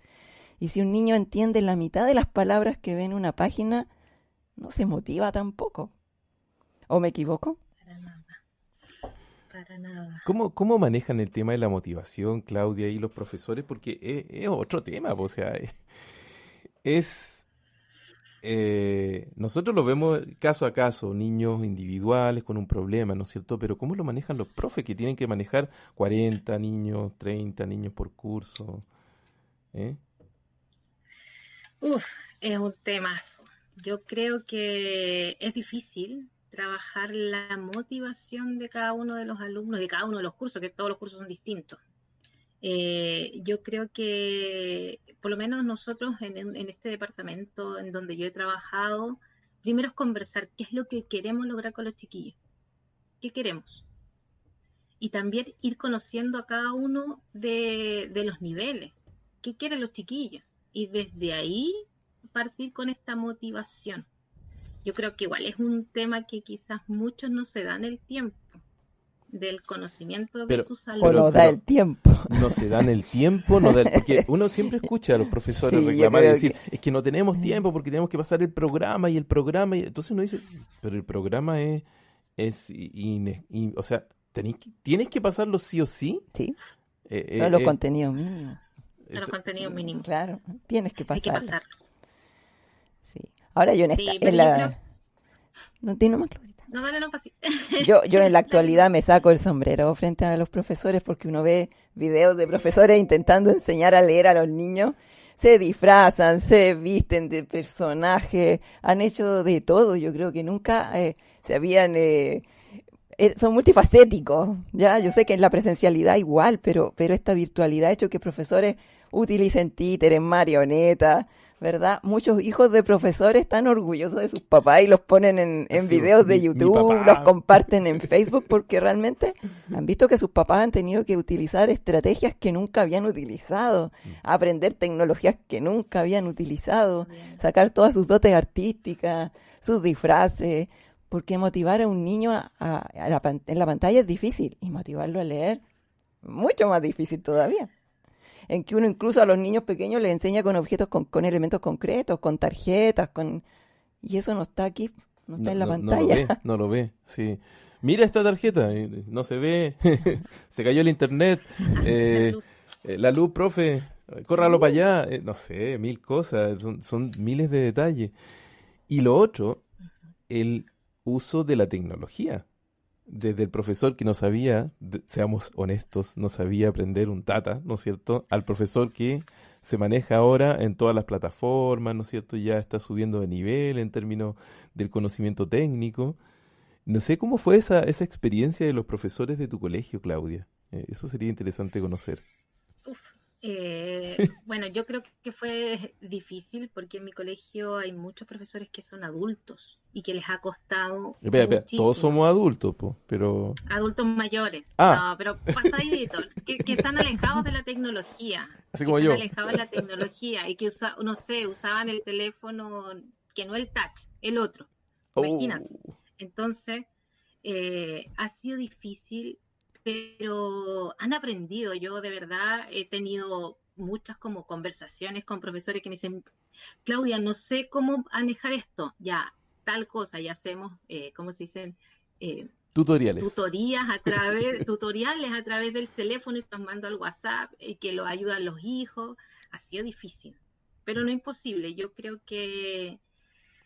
Y si un niño entiende la mitad de las palabras que ve en una página, no se motiva tampoco. ¿O me equivoco? Para nada. Para nada. ¿Cómo manejan el tema de la motivación, Claudia, y los profesores? Porque es otro tema, o sea, nosotros lo vemos caso a caso, niños individuales con un problema, ¿no es cierto? Pero ¿cómo lo manejan los profes que tienen que manejar 40 niños, 30 niños por curso? ¿Eh? Es un temazo. Yo creo que es difícil trabajar la motivación de cada uno de los alumnos, de cada uno de los cursos, que todos los cursos son distintos. Yo creo que, por lo menos nosotros en este departamento en donde yo he trabajado, primero es conversar qué es lo que queremos lograr con los chiquillos, qué queremos. Y también ir conociendo a cada uno de los niveles, qué quieren los chiquillos. Y desde ahí partir con esta motivación. Yo creo que igual es un tema que quizás muchos no se dan el tiempo del conocimiento de sus O alumnos. no da el tiempo. No se dan el tiempo, porque uno siempre escucha a los profesores Sí, yo reclamar y creo decir, es que no tenemos tiempo porque tenemos que pasar el programa, y entonces uno dice, pero el programa o sea, tienes que pasarlo sí o sí. Sí, son los contenidos mínimos. Son los contenidos mínimos. Claro, tienes que Hay que pasarlo. pasarlo. Sí. Ahora yo Sí, pero yo creo... No tiene más, Claudita. No, dale, no, así. Yo en la actualidad me saco el sombrero frente a los profesores, porque uno ve videos de profesores intentando enseñar a leer a los niños. Se disfrazan, se visten de personajes, han hecho de todo. Yo creo que nunca se habían... son multifacéticos, ¿ya? Yo sé que en la presencialidad igual, pero esta virtualidad ha hecho que profesores utilicen títeres, marionetas, ¿verdad? Muchos hijos de profesores están orgullosos de sus papás y los ponen en Así, videos de mi YouTube, papá. los comparten en Facebook, porque realmente han visto que sus papás han tenido que utilizar estrategias que nunca habían utilizado, aprender tecnologías que nunca habían utilizado, sacar todas sus dotes artísticas, sus disfraces, porque motivar a un niño en la pantalla es difícil, y motivarlo a leer mucho más difícil todavía. En que uno incluso a los niños pequeños les enseña con objetos, con elementos concretos, con tarjetas, y eso no está aquí, no está en la pantalla. No lo ve, sí. Mira esta tarjeta, no se ve, se cayó el internet, la luz, profe, córralo para allá, no sé, mil cosas, son miles de detalles. Y lo otro, el uso de la tecnología. Desde el profesor que no sabía, seamos honestos, no sabía aprender un Tata, ¿no es cierto?, al profesor que se maneja ahora en todas las plataformas, ¿no es cierto?, ya está subiendo de nivel en términos del conocimiento técnico. No sé cómo fue esa experiencia de los profesores de tu colegio, Claudia. Eso sería interesante conocer. Bueno, yo creo que fue difícil porque en mi colegio hay muchos profesores que son adultos y que les ha costado Espera, muchísimo. todos somos adultos, pero... Adultos mayores, Ah. no, pero pasaditos, que están alejados de la tecnología. Así como que yo. están alejados de la tecnología y que, no sé, usaban el teléfono, que no el touch, el otro. Imagínate. Entonces, ha sido difícil, pero han aprendido. Yo de verdad he tenido muchas como conversaciones con profesores que me dicen, Claudia, no sé cómo manejar esto, ya, tal cosa, ya hacemos, ¿cómo se dicen? Tutoriales. tutoriales a través del teléfono y los mando al WhatsApp y que lo ayudan los hijos. Ha sido difícil, pero no imposible. Yo creo que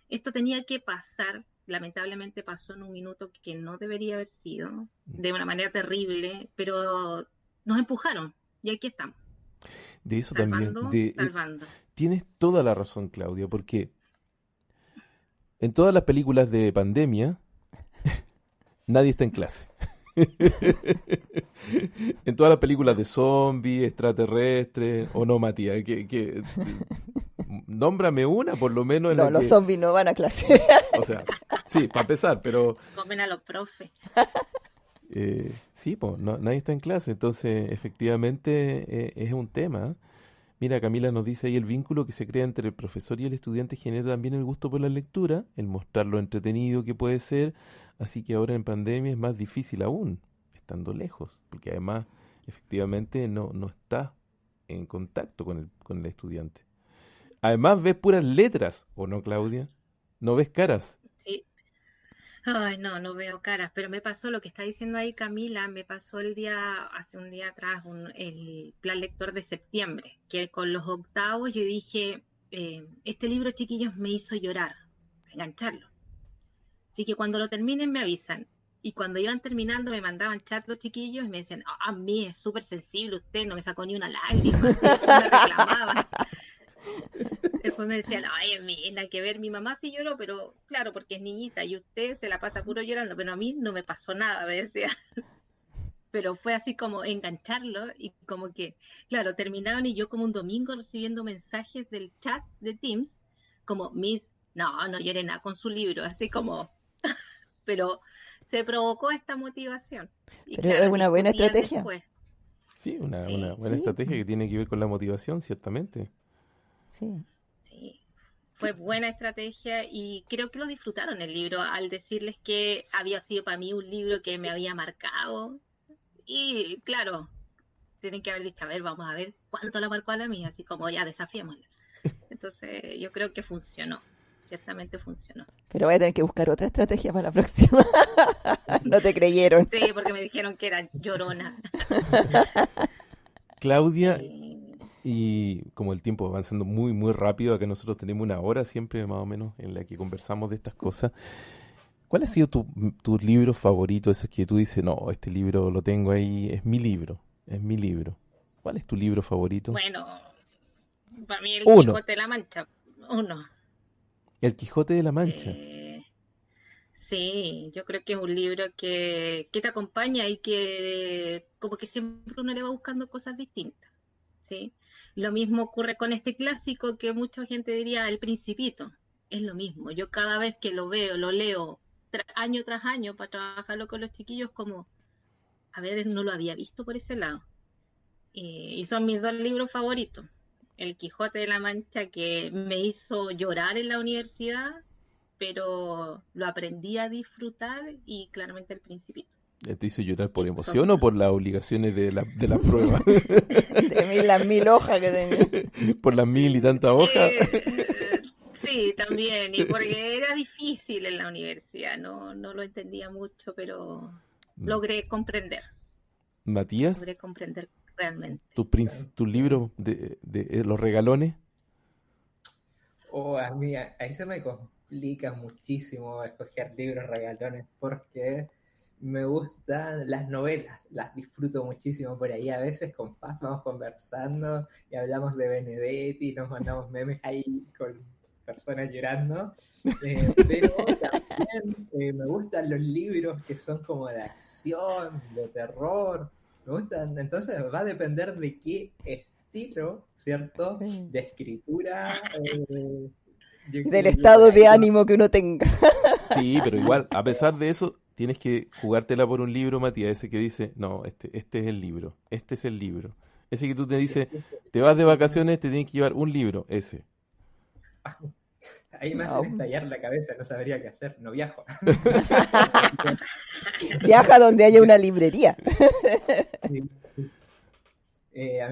esto tenía que pasar. Lamentablemente pasó en un minuto que no debería haber sido, de una manera terrible, pero nos empujaron y aquí estamos, De eso salvando, también. salvando. Tienes toda la razón, Claudia, porque en todas las películas de pandemia, nadie está en clase. En todas las películas de zombies, extraterrestres, o no, Matías, nómbrame una, por lo menos en No, la los que, zombies no van a clase. o sea, sí, para empezar, pero Comen a los profes. sí, pues, nadie está en clase, entonces efectivamente es un tema. ¿Eh? Mira, Camila nos dice ahí el vínculo que se crea entre el profesor y el estudiante genera también el gusto por la lectura, el mostrar lo entretenido que puede ser, así que ahora en pandemia es más difícil aún, estando lejos, porque además efectivamente no está en contacto con el estudiante. Además ves puras letras, ¿o no, Claudia? No ves caras. Sí. Ay, no veo caras, pero me pasó lo que está diciendo ahí Camila, me pasó hace un día atrás, el plan lector de septiembre, que con los octavos yo dije, este libro, chiquillos, me hizo llorar, engancharlo. Así que cuando lo terminen me avisan. Y cuando iban terminando me mandaban chat los chiquillos y me decían, a mí es súper sensible usted, no me sacó ni una lágrima, me reclamaba. Después me decían, ay, nada que ver, mi mamá sí lloró, pero claro, porque es niñita y usted se la pasa puro llorando, pero a mí no me pasó nada, me decía. Pero fue así como engancharlo y como que, claro, terminaron y yo como un domingo recibiendo mensajes del chat de Teams, como, Miss, no lloré nada con su libro, así como, pero se provocó esta motivación. Y Pero claro, es una buena discutían estrategia. después. Sí, una Sí, buena Sí. estrategia que tiene que ver con la motivación, ciertamente. Sí. sí. Fue buena estrategia y creo que lo disfrutaron el libro al decirles que había sido para mí un libro que me había marcado. Y claro, tienen que haber dicho, a ver, vamos a ver cuánto la marcó a la mía, así como ya desafiémosla. Entonces yo creo que funcionó, ciertamente funcionó. Pero voy a tener que buscar otra estrategia para la próxima. No te creyeron. Sí, porque me dijeron que era llorona. Claudia, Sí. y como el tiempo va avanzando muy, muy rápido, acá nosotros tenemos una hora siempre más o menos en la que conversamos de estas cosas. ¿Cuál ha sido tu libro favorito? Ese que tú dices, no, este libro lo tengo ahí, es mi libro, es mi libro. ¿Cuál es tu libro favorito? Bueno, para mí el Uno. Quijote de la Mancha, uno. El Quijote de la Mancha. Sí, yo creo que es un libro que te acompaña y que como que siempre uno le va buscando cosas distintas, ¿sí? Lo mismo ocurre con este clásico que mucha gente diría El Principito. Es lo mismo. Yo cada vez que lo veo, lo leo año tras año para trabajarlo con los chiquillos, como, a ver, no lo había visto por ese lado. Y son mis dos libros favoritos. El Quijote de la Mancha, que me hizo llorar en la universidad, pero lo aprendí a disfrutar, y claramente El Principito. ¿Te hizo llorar por emoción o por las obligaciones de la prueba? De las 1000 hojas que tenía. ¿Por las 1000 y tantas hojas? Sí, también, y porque era difícil en la universidad, no lo entendía mucho, pero logré comprender Matías, realmente. tu libro de los regalones. A mí ahí se me complica muchísimo escoger libros regalones porque me gustan las novelas, las disfruto muchísimo por ahí. A veces con Paz vamos conversando y hablamos de Benedetti, nos mandamos memes ahí con personas llorando, pero también me gustan los libros que son como de acción, de terror, me gustan, entonces va a depender de qué estilo, ¿cierto? De escritura. Del estado de ánimo que uno tenga. Sí, pero igual, a pesar de eso, tienes que jugártela por un libro, Matías, ese que dice, no, este es el libro, este es el libro. Ese que tú te dices, te vas de vacaciones, te tienes que llevar un libro, ese. Ahí me hacen estallar la cabeza, no sabría qué hacer, no viajo. Viaja donde haya una librería. A mí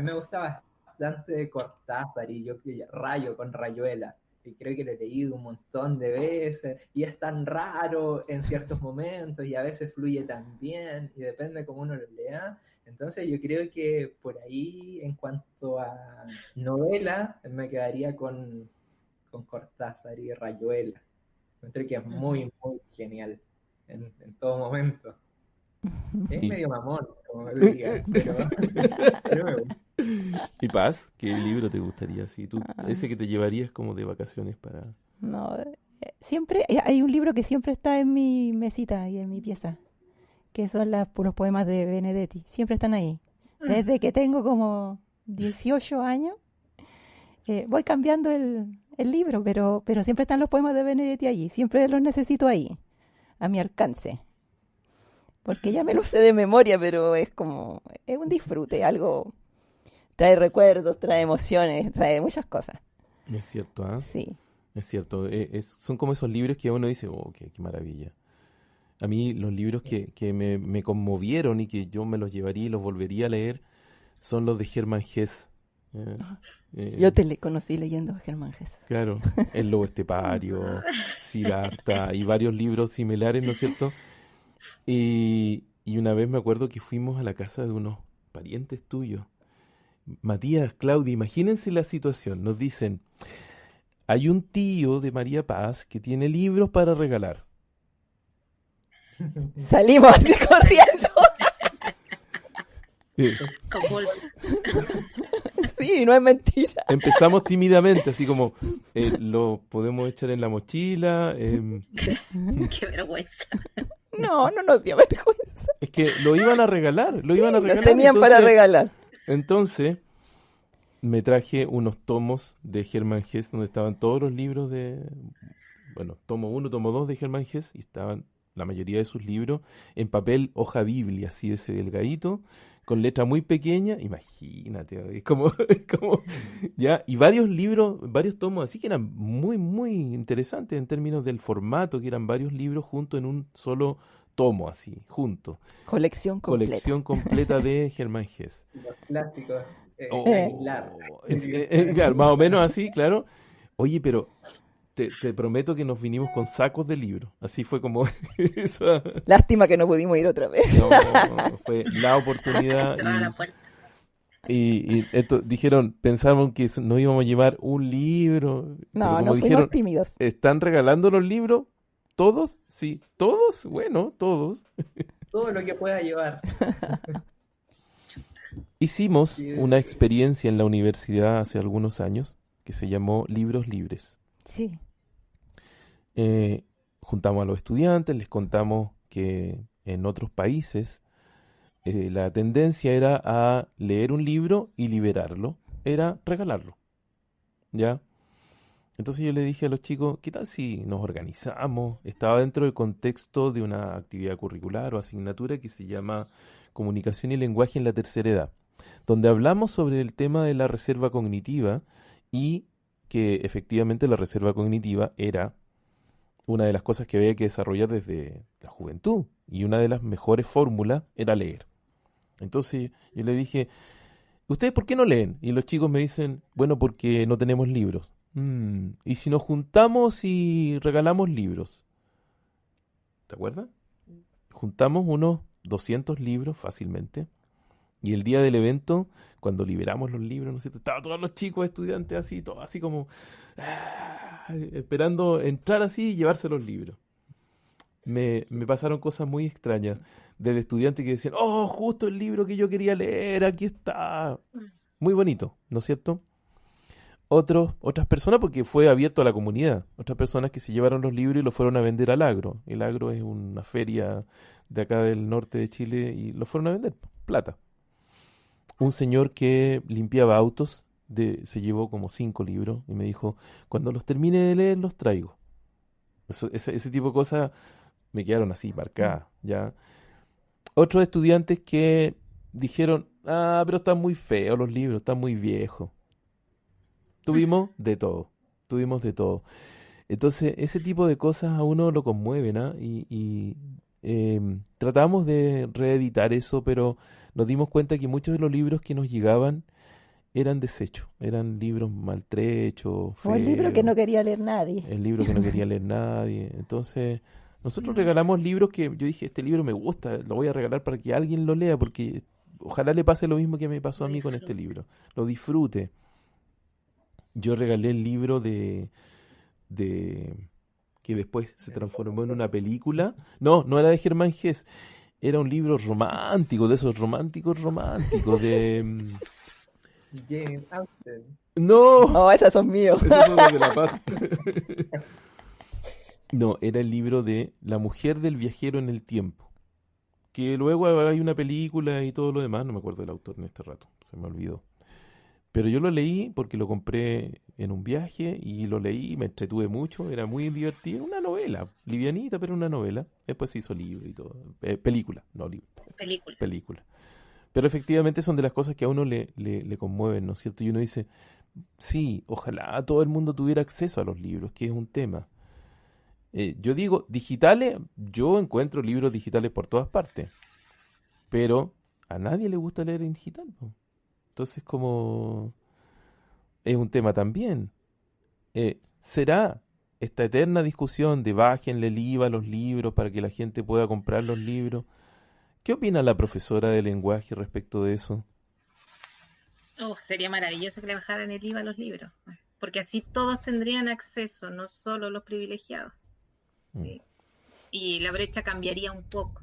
me gusta bastante Cortázar y yo Rayo con Rayuela. y creo que lo he leído un montón de veces, y es tan raro en ciertos momentos, y a veces fluye tan bien, y depende cómo uno lo lea. Entonces yo creo que por ahí, en cuanto a novela, me quedaría con Cortázar y Rayuela. Encuentro que es muy, muy genial en todo momento. Es Y, medio mamón, como me digan, pero me gusta. y Paz, ¿qué libro te gustaría? Si tú, ese que te llevarías como de vacaciones para... No, siempre hay un libro que siempre está en mi mesita y en mi pieza, que son los poemas de Benedetti. Siempre están ahí. Desde que tengo como 18 años, voy cambiando el libro, pero siempre están los poemas de Benedetti allí. Siempre los necesito ahí, a mi alcance. Porque ya me lo sé de memoria, pero es un disfrute, algo, trae recuerdos, trae emociones, trae muchas cosas. Es cierto, ¿ah? Sí. Es cierto. Son como esos libros que uno dice, oh, qué maravilla. A mí los libros que me conmovieron y que yo me los llevaría y los volvería a leer son los de Hermann Hesse. Yo te conocí leyendo a Germán Hesse. Claro, El Lobo Estepario, Siddhartha y varios libros similares, ¿no es cierto? Y una vez me acuerdo que fuimos a la casa de unos parientes tuyos. Matías, Claudia, imagínense la situación. Nos dicen, hay un tío de María Paz que tiene libros para regalar. Salimos así corriendo. Con bolsa. Sí, no es mentira. Empezamos tímidamente, así como, lo podemos echar en la mochila. Qué vergüenza. No nos dio vergüenza. Es que lo iban a regalar, lo iban a Los regalar. tenían para regalar. Entonces, me traje unos tomos de Hermann Hesse, donde estaban todos los libros bueno, tomo 1, tomo 2 de Hermann Hesse, y estaban la mayoría de sus libros en papel hoja biblia, así de ese delgadito, con letra muy pequeña, imagínate, es como, ya, y varios libros, varios tomos, así que eran muy, muy interesantes en términos del formato, que eran varios libros juntos en un solo tomo, así, juntos. Colección completa. Colección completa de Hermann Hesse. Los clásicos, Oh, aislar. claro, más o menos así, claro. Oye, pero te prometo que nos vinimos con sacos de libros. Así fue como esa... Lástima que no pudimos ir otra vez. No, fue la oportunidad. Cerraba la puerta. Y esto, dijeron, pensaban que nos íbamos a llevar un libro. Pero No, como no dijeron, fuimos tímidos. ¿están regalando los libros? ¿Todos? Sí. ¿Todos? Bueno, todos. Todo lo que pueda llevar. Hicimos Sí, una experiencia en la universidad hace algunos años que se llamó Libros Libres. Sí. Juntamos a los estudiantes, les contamos que en otros países la tendencia era a leer un libro y liberarlo, era regalarlo, ¿ya? Entonces yo le dije a los chicos, ¿qué tal si nos organizamos? Estaba dentro del contexto de una actividad curricular o asignatura que se llama Comunicación y Lenguaje en la Tercera Edad, donde hablamos sobre el tema de la reserva cognitiva y que efectivamente la reserva cognitiva era una de las cosas que había que desarrollar desde la juventud, y una de las mejores fórmulas era leer. Entonces yo le dije, ¿ustedes por qué no leen? Y los chicos me dicen, bueno, porque no tenemos libros. ¿Y si nos juntamos y regalamos libros? ¿Te acuerdas? Juntamos unos 200 libros fácilmente. Y el día del evento, cuando liberamos los libros, ¿no es cierto? Estaban todos los chicos estudiantes así, todos así como esperando entrar así y llevarse los libros. Me pasaron cosas muy extrañas. Desde estudiantes que decían, oh, justo el libro que yo quería leer, aquí está. Muy bonito, ¿no es cierto? Otras personas, porque fue abierto a la comunidad, otras personas que se llevaron los libros y los fueron a vender al Agro. El Agro es una feria de acá del norte de Chile y los fueron a vender, plata. Un señor que limpiaba autos se llevó como 5 libros y me dijo, cuando los termine de leer los traigo. Ese tipo de cosas me quedaron así marcadas, ¿ya? Otros estudiantes que dijeron, pero están muy feos los libros, están muy viejos. Tuvimos de todo. Entonces, ese tipo de cosas a uno lo conmueven, ¿ah? Y tratamos de reeditar eso, pero nos dimos cuenta que muchos de los libros que nos llegaban eran desechos, eran libros maltrechos, O el libro que feos, no quería leer nadie. el libro que no quería leer nadie. Entonces, nosotros regalamos libros que yo dije, este libro me gusta, lo voy a regalar para que alguien lo lea, porque ojalá le pase lo mismo que me pasó a mí con este libro, lo disfrute. Yo regalé el libro de que después se transformó en una película. No, no era de Germán Hesse, era un libro romántico, de esos románticos de... Jane Austen. No, Oh, esos son míos. esos son los de La Paz. No, era el libro de La mujer del viajero en el tiempo, que luego hay una película y todo lo demás, no me acuerdo del autor en este rato, se me olvidó. Pero yo lo leí porque lo compré en un viaje y lo leí y me entretuve mucho, era muy divertido, una novela, livianita pero una novela, después se hizo libro y todo, película, no libro, Película. película. Pero efectivamente son de las cosas que a uno le conmueven, ¿no es cierto? Y uno dice, sí, ojalá todo el mundo tuviera acceso a los libros, que es un tema. Yo digo, digitales, yo encuentro libros digitales por todas partes, pero a nadie le gusta leer en digital, ¿no? Entonces como es un tema también. ¿Será esta eterna discusión de bájenle el IVA a los libros para que la gente pueda comprar los libros? ¿Qué opina la profesora de lenguaje respecto de eso? Oh, sería maravilloso que le bajaran el IVA a los libros, porque así todos tendrían acceso, no solo los privilegiados. Sí. Y la brecha cambiaría un poco.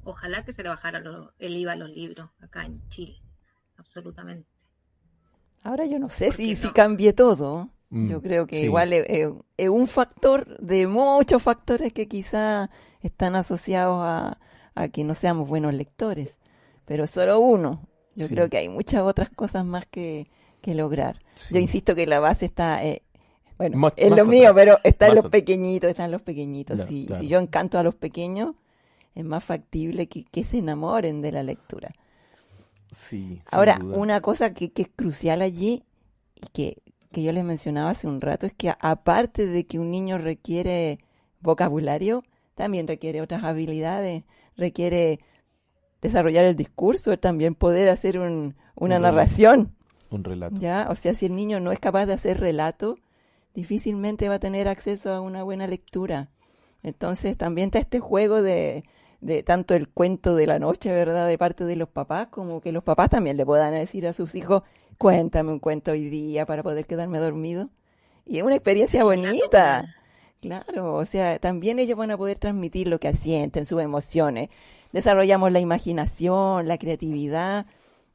Ojalá que se le bajara el IVA a los libros acá en Chile, absolutamente. Ahora yo no sé ¿Por si... qué Si no? cambie todo, Mm, yo creo que sí. igual es un factor de muchos factores que quizá están asociados a que no seamos buenos lectores, pero solo uno. Yo Sí. creo que hay muchas otras cosas más que lograr. Sí. Yo insisto que la base está, bueno, Más- es más lo mío, atrás, pero está en más los atrás. pequeñitos, están los pequeñitos. Claro, Si claro. yo encanto a los pequeños, es más factible que se enamoren de la lectura. Sí, sin Ahora, duda. una cosa que es crucial allí y que yo les mencionaba hace un rato es que aparte de que un niño requiere vocabulario, también requiere otras habilidades, requiere desarrollar el discurso, también poder hacer una Un relato. narración, Un relato. ¿ya? O sea, si el niño no es capaz de hacer relato, difícilmente va a tener acceso a una buena lectura. Entonces también está este juego de tanto el cuento de la noche, ¿verdad? De parte de los papás, como que los papás también le puedan decir a sus hijos, cuéntame un cuento hoy día para poder quedarme dormido. Y es una experiencia bonita. Claro, o sea, también ellos van a poder transmitir lo que sienten, sus emociones. Desarrollamos la imaginación, la creatividad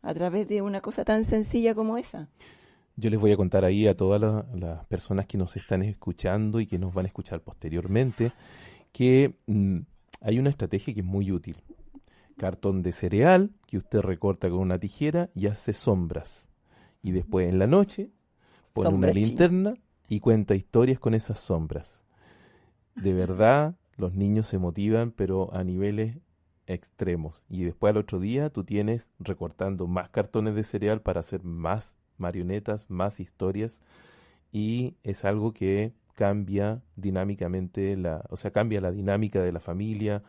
a través de una cosa tan sencilla como esa. Yo les voy a contar ahí a todas las personas que nos están escuchando y que nos van a escuchar posteriormente que hay una estrategia que es muy útil. Cartón de cereal que usted recorta con una tijera y hace sombras. Y después en la noche pone una Sombras chinas. linterna y cuenta historias con esas sombras. De verdad, los niños se motivan, pero a niveles extremos. Y después al otro día tú tienes recortando más cartones de cereal para hacer más marionetas, más historias. Y es algo que cambia dinámicamente, cambia la dinámica de la familia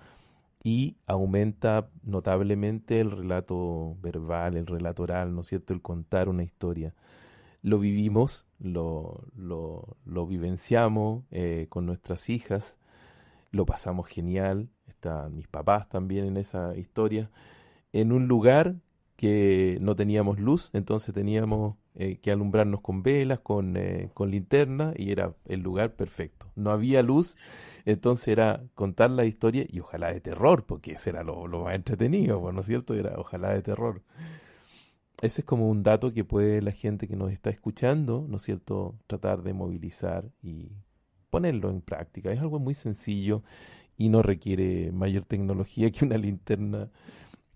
y aumenta notablemente el relato verbal, el relato oral, ¿no es cierto? El contar una historia. Lo vivimos, lo vivenciamos con nuestras hijas, lo pasamos genial, están mis papás también en esa historia, en un lugar que no teníamos luz, entonces teníamos que alumbrarnos con velas, con linterna, y era el lugar perfecto. No había luz, entonces era contar la historia, y ojalá de terror, porque ese era lo más entretenido, ¿no es cierto? Era ojalá de terror. Ese es como un dato que puede la gente que nos está escuchando, ¿no es cierto?, tratar de movilizar y ponerlo en práctica. Es algo muy sencillo y no requiere mayor tecnología que una linterna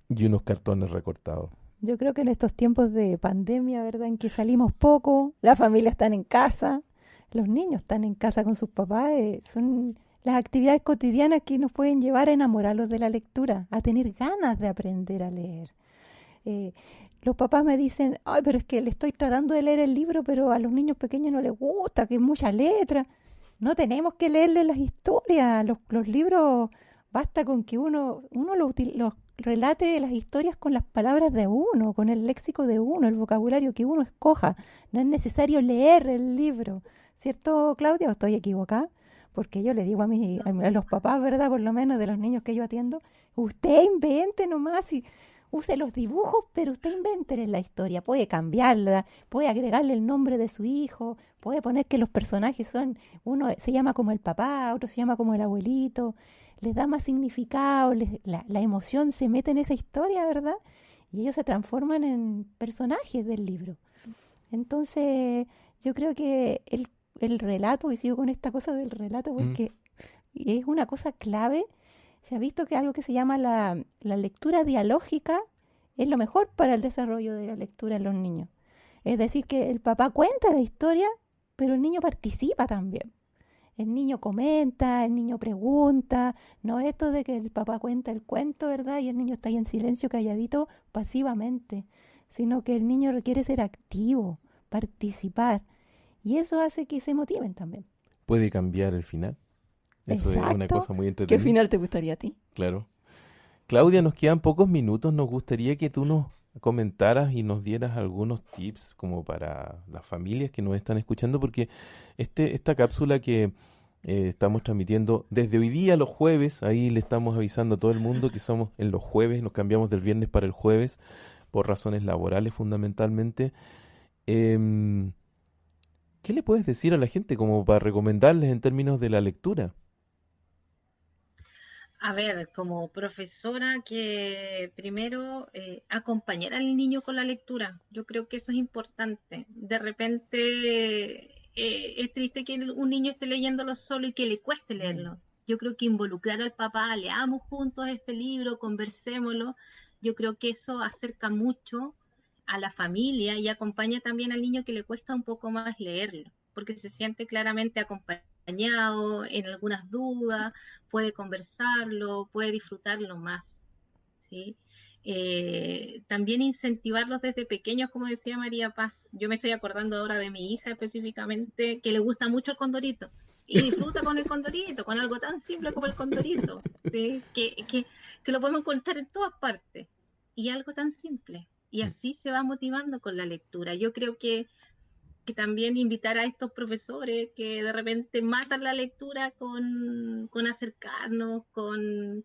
y unos cartones recortados. Yo creo que en estos tiempos de pandemia, ¿verdad? En que salimos poco, las familias están en casa, los niños están en casa con sus papás, son las actividades cotidianas que nos pueden llevar a enamorarlos de la lectura, a tener ganas de aprender a leer. Los papás me dicen, ay, pero es que le estoy tratando de leer el libro, pero a los niños pequeños no les gusta, que es mucha letra. No tenemos que leerles las historias, los libros, basta con que uno los relate las historias con las palabras de uno, con el léxico de uno, el vocabulario que uno escoja. No es necesario leer el libro. ¿Cierto, Claudia? ¿O estoy equivocada? Porque yo le digo a los papás, ¿verdad? Por lo menos de los niños que yo atiendo, usted invente nomás y use los dibujos, pero usted invente la historia. Puede cambiarla, puede agregarle el nombre de su hijo, puede poner que los personajes son, uno se llama como el papá, otro se llama como el abuelito, les da más significado, la emoción se mete en esa historia, ¿verdad? Y ellos se transforman en personajes del libro. Entonces, yo creo que el relato, y sigo con esta cosa del relato porque es una cosa clave. Se ha visto que algo que se llama la lectura dialógica es lo mejor para el desarrollo de la lectura en los niños. Es decir, que el papá cuenta la historia, pero el niño participa también. El niño comenta, el niño pregunta. No es esto de que el papá cuenta el cuento, ¿verdad? Y el niño está ahí en silencio, calladito, pasivamente. Sino que el niño requiere ser activo, participar. Y eso hace que se motiven también. Puede cambiar el final. Eso es una Exacto. cosa muy ¿Qué entretenida. final te gustaría a ti? Claro. Claudia, nos quedan pocos minutos. Nos gustaría que tú nos comentaras y nos dieras algunos tips como para las familias que nos están escuchando, porque esta cápsula que estamos transmitiendo desde hoy día, los jueves, ahí le estamos avisando a todo el mundo que somos en los jueves, nos cambiamos del viernes para el jueves por razones laborales fundamentalmente. ¿Qué le puedes decir a la gente como para recomendarles en términos de la lectura? A ver, como profesora, que primero acompañar al niño con la lectura. Yo creo que eso es importante. De repente es triste que un niño esté leyéndolo solo y que le cueste leerlo. Yo creo que involucrar al papá, leamos juntos este libro, conversémoslo. Yo creo que eso acerca mucho a la familia y acompaña también al niño que le cuesta un poco más leerlo, porque se siente claramente acompañado en algunas dudas, puede conversarlo, puede disfrutarlo más, ¿sí? También incentivarlos desde pequeños, como decía María Paz. Yo me estoy acordando ahora de mi hija específicamente, que le gusta mucho el condorito, y disfruta con el condorito, con algo tan simple como el condorito, ¿sí? Que lo podemos encontrar en todas partes, y algo tan simple. Y así se va motivando con la lectura. Yo creo que también invitar a estos profesores que de repente matan la lectura con acercarnos, con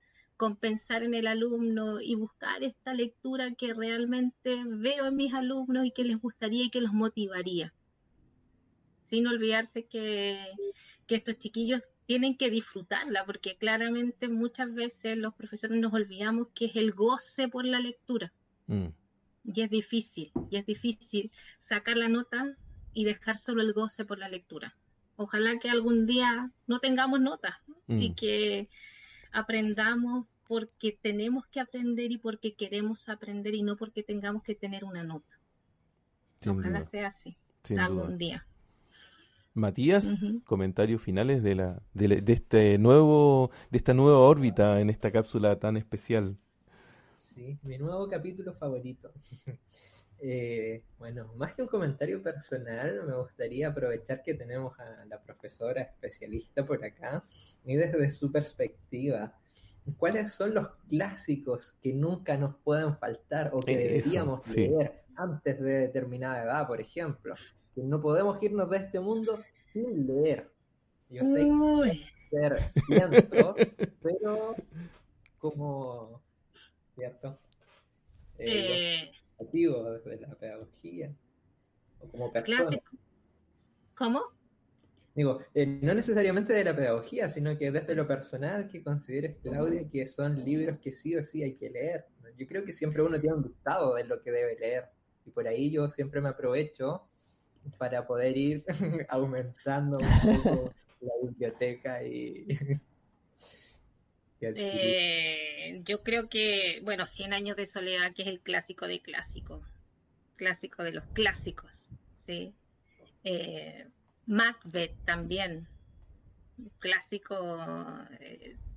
pensar en el alumno y buscar esta lectura que realmente veo en mis alumnos y que les gustaría y que los motivaría. Sin olvidarse que estos chiquillos tienen que disfrutarla, porque claramente muchas veces los profesores nos olvidamos que es el goce por la lectura. Y es difícil sacar la nota y dejar solo el goce por la lectura. Ojalá que algún día no tengamos notas y que aprendamos porque tenemos que aprender y porque queremos aprender y no porque tengamos que tener una nota. Sin Ojalá duda. sea así Sin algún duda. día. Matías, comentarios finales de esta nueva órbita en esta cápsula tan especial. Sí, mi nuevo capítulo favorito. Bueno, más que un comentario personal, me gustaría aprovechar que tenemos a la profesora especialista por acá y desde su perspectiva, ¿cuáles son los clásicos que nunca nos pueden faltar o que deberíamos leer antes de determinada edad, por ejemplo? Que no podemos irnos de este mundo sin leer. Yo sé que puede ser cientos, pero como, ¿cierto? Activo desde la pedagogía o como persona. Clásico. ¿Cómo? Digo, no necesariamente de la pedagogía, sino que desde lo personal que consideres, Claudia, que son libros que sí o sí hay que leer. Yo creo que siempre uno tiene un listado de lo que debe leer y por ahí yo siempre me aprovecho para poder ir aumentando un poco la biblioteca y yo creo que, bueno, 100 años de soledad, que es el clásico de clásico de los clásicos, ¿sí? Macbeth también, clásico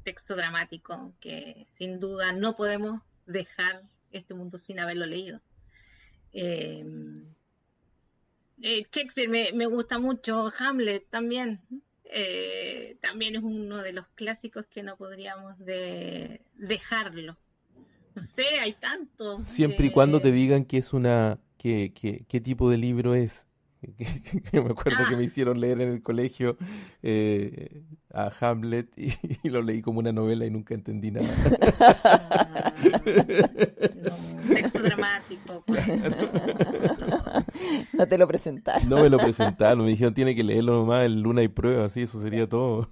texto dramático que sin duda no podemos dejar este mundo sin haberlo leído. Shakespeare me gusta mucho, Hamlet también. También es uno de los clásicos que no podríamos dejarlo. No sé, hay tantos. Siempre y cuando te digan que es qué tipo de libro es. Me acuerdo que me hicieron leer en el colegio a Hamlet y lo leí como una novela y nunca entendí nada. Un texto dramático, pues. No te lo presentaron. No me lo presentaron, me dijeron tiene que leerlo nomás en Luna y Prueba, así, eso sería todo.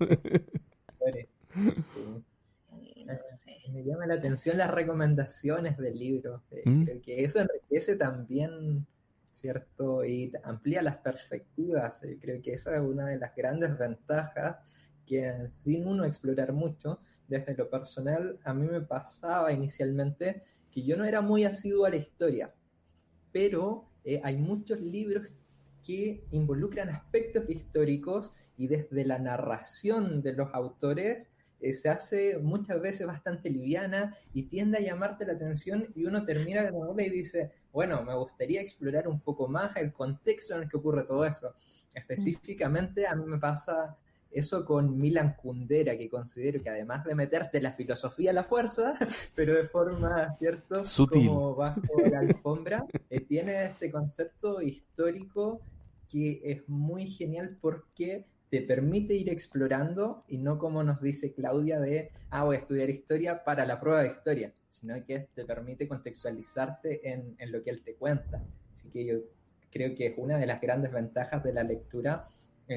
Bueno, sí. No sé. Me llama la atención las recomendaciones del libro. ¿Mm? Creo que eso enriquece también, ¿cierto? Y amplía las perspectivas. Creo que esa es una de las grandes ventajas que sin uno explorar mucho, desde lo personal, a mí me pasaba inicialmente que yo no era muy asiduo a la historia, pero hay muchos libros que involucran aspectos históricos y desde la narración de los autores se hace muchas veces bastante liviana y tiende a llamarte la atención y uno termina la novela y dice, bueno, me gustaría explorar un poco más el contexto en el que ocurre todo eso. Específicamente a mí me pasa eso con Milan Kundera, que considero que además de meterte la filosofía a la fuerza, pero de forma, ¿cierto? Sutil. Como bajo la alfombra, tiene este concepto histórico que es muy genial porque te permite ir explorando y no como nos dice Claudia de, voy a estudiar historia para la prueba de historia, sino que te permite contextualizarte en lo que él te cuenta. Así que yo creo que es una de las grandes ventajas de la lectura,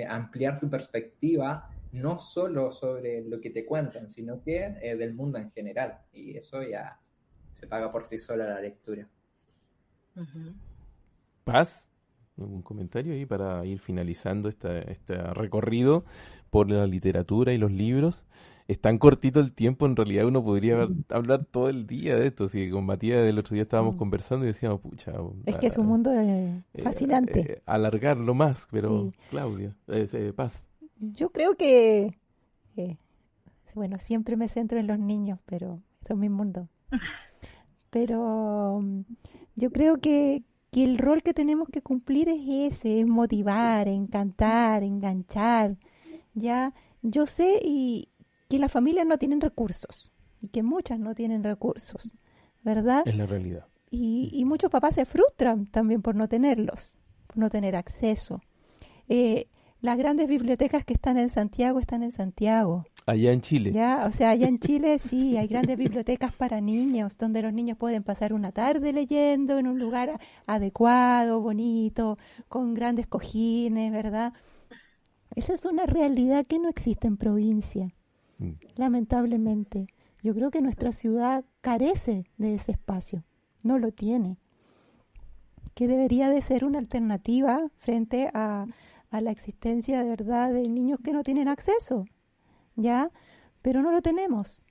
ampliar tu perspectiva, no solo sobre lo que te cuentan, sino que del mundo en general. Y eso ya se paga por sí sola la lectura. Ujú. Paz, ¿algún comentario ahí para ir finalizando este recorrido por la literatura y los libros? Es tan cortito el tiempo, en realidad uno podría hablar todo el día de esto. Si con Matías el otro día estábamos conversando y decíamos, pucha, Es que es un mundo fascinante. Alargarlo más, pero Sí. Claudia, Paz. Yo creo que, bueno, siempre me centro en los niños, pero eso es mi mundo. Pero yo creo que el rol que tenemos que cumplir es ese, es motivar, encantar, enganchar. Ya, yo sé que las familias no tienen recursos y que muchas no tienen recursos, ¿verdad? Es la realidad. Y muchos papás se frustran también por no tenerlos, por no tener acceso. Las grandes bibliotecas que están en Santiago. Allá en Chile. Ya, o sea, allá en Chile sí, hay grandes bibliotecas para niños, donde los niños pueden pasar una tarde leyendo en un lugar adecuado, bonito, con grandes cojines, ¿verdad? Esa es una realidad que no existe en provincia, lamentablemente. Yo creo que nuestra ciudad carece de ese espacio, no lo tiene, que debería de ser una alternativa frente a la existencia de verdad de niños que no tienen acceso, ¿ya? Pero no lo tenemos.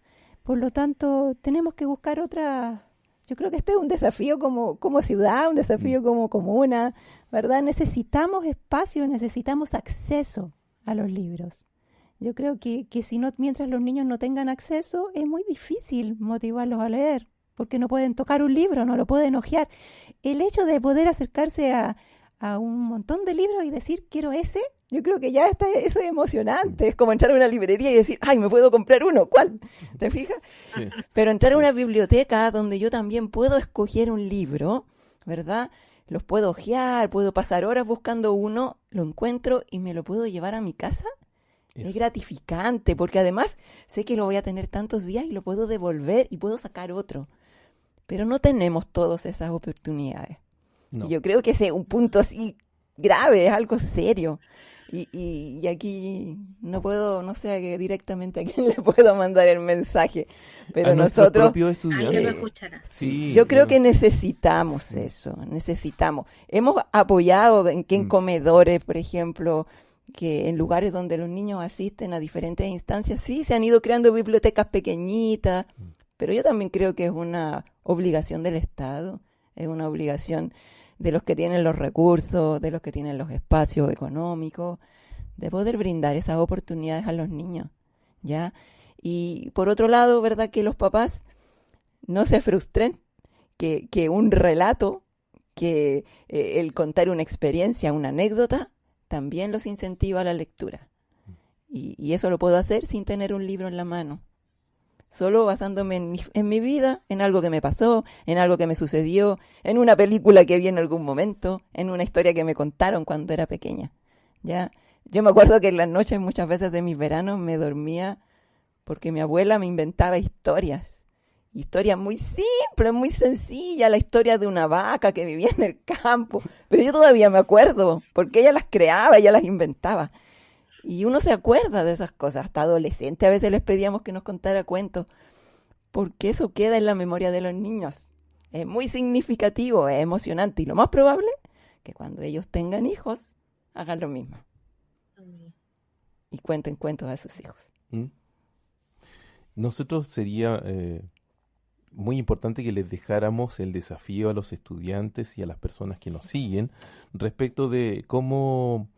Por lo tanto, tenemos que buscar otra. Yo creo que este es un desafío como ciudad, un desafío como comuna, ¿verdad? Necesitamos espacio, necesitamos acceso a los libros. Yo creo que si no, mientras los niños no tengan acceso, es muy difícil motivarlos a leer, porque no pueden tocar un libro, no lo pueden hojear. El hecho de poder acercarse a un montón de libros y decir, quiero ese, yo creo que ya eso es emocionante. Es como entrar a una librería y decir, ay, me puedo comprar uno, ¿cuál? ¿Te fijas? Sí. Pero entrar a una biblioteca donde yo también puedo escoger un libro, ¿verdad? Los puedo hojear, puedo pasar horas buscando uno, lo encuentro y me lo puedo llevar a mi casa. Es Eso. gratificante, porque además sé que lo voy a tener tantos días y lo puedo devolver y puedo sacar otro. Pero no tenemos todas esas oportunidades. No. Y yo creo que ese es un punto así grave, es algo serio. Y aquí no puedo, no sé directamente a quién le puedo mandar el mensaje, pero a nuestros nosotros, propios Alguien lo estudiantes. escuchará. Sí, yo creo que necesitamos eso, necesitamos. Hemos apoyado en comedores, por ejemplo, que en lugares donde los niños asisten a diferentes instancias, sí, se han ido creando bibliotecas pequeñitas, pero yo también creo que es una obligación del Estado, es una obligación de los que tienen los recursos, de los que tienen los espacios económicos, de poder brindar esas oportunidades a los niños, ¿ya? Y por otro lado, ¿verdad? Que los papás no se frustren, que un relato, que el contar una experiencia, una anécdota, también los incentiva a la lectura. Y eso lo puedo hacer sin tener un libro en la mano. solo basándome en mi vida, en algo que me pasó, en algo que me sucedió, en una película que vi en algún momento, en una historia que me contaron cuando era pequeña. ¿Ya? Yo me acuerdo que en las noches muchas veces de mis veranos me dormía porque mi abuela me inventaba historias muy simples, muy sencillas, la historia de una vaca que vivía en el campo, pero yo todavía me acuerdo, porque ella las creaba, ella las inventaba. Y uno se acuerda de esas cosas, hasta adolescente a veces les pedíamos que nos contara cuentos, porque eso queda en la memoria de los niños. Es muy significativo, es emocionante, y lo más probable que cuando ellos tengan hijos, hagan lo mismo. Y cuenten cuentos a sus hijos. Nosotros sería muy importante que les dejáramos el desafío a los estudiantes y a las personas que nos siguen respecto de cómo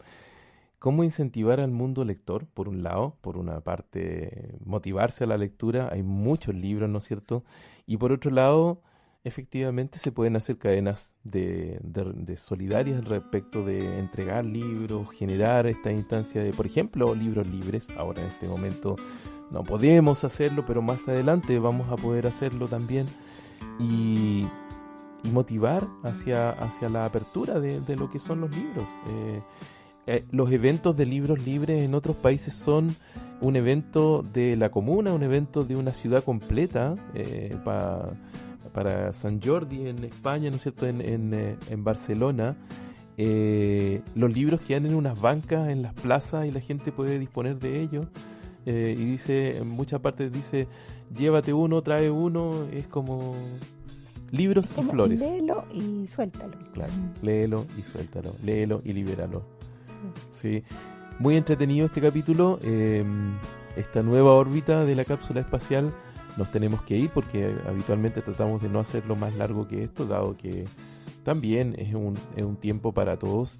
incentivar al mundo lector, por un lado, por una parte, motivarse a la lectura. Hay muchos libros, ¿no es cierto? Y por otro lado, efectivamente se pueden hacer cadenas de solidarias respecto de entregar libros, generar esta instancia de, por ejemplo, libros libres. Ahora en este momento no podemos hacerlo, pero más adelante vamos a poder hacerlo también. Y motivar hacia la apertura de lo que son los libros. Los eventos de libros libres en otros países son un evento de la comuna, un evento de una ciudad completa, para San Jordi en España, ¿no es cierto?, en Barcelona. Los libros quedan en unas bancas en las plazas y la gente puede disponer de ellos. Y dice, en muchas partes dice, llévate uno, trae uno, es como libros y flores. Léelo y suéltalo. Claro, léelo y suéltalo, léelo y libéralo. Sí, muy entretenido este capítulo, esta nueva órbita de la cápsula espacial. Nos tenemos que ir porque habitualmente tratamos de no hacerlo más largo que esto, dado que también es un tiempo para todos.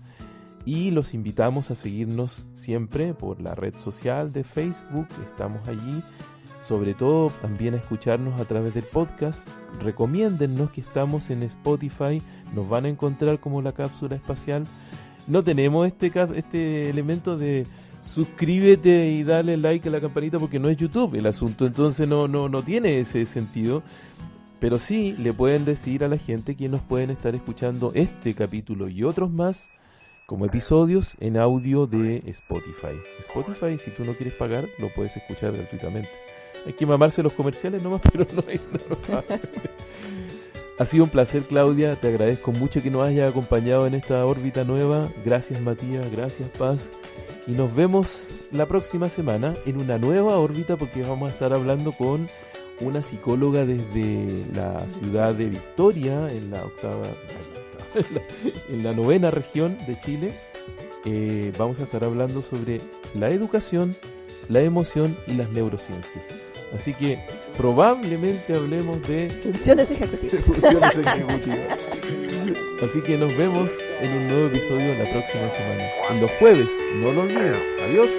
Y los invitamos a seguirnos siempre por la red social de Facebook, estamos allí. Sobre todo también a escucharnos a través del podcast. Recomiéndennos, que estamos en Spotify, nos van a encontrar como la cápsula espacial. No tenemos este elemento de suscríbete y dale like a la campanita porque no es YouTube el asunto, entonces no tiene ese sentido. Pero sí le pueden decir a la gente que nos pueden estar escuchando este capítulo y otros más como episodios en audio de Spotify. Spotify, si tú no quieres pagar, lo puedes escuchar gratuitamente. Hay que mamarse los comerciales nomás, pero no hay nada más. Ha sido un placer, Claudia, te agradezco mucho que nos hayas acompañado en esta órbita nueva. Gracias, Matías, gracias, Paz. Y nos vemos la próxima semana en una nueva órbita, porque vamos a estar hablando con una psicóloga desde la ciudad de Victoria, en la 9ª región de Chile. Vamos a estar hablando sobre la educación, la emoción y las neurociencias. Así que probablemente hablemos de funciones ejecutivas. Así que nos vemos en un nuevo episodio la próxima semana. En los jueves, no lo olviden. Adiós.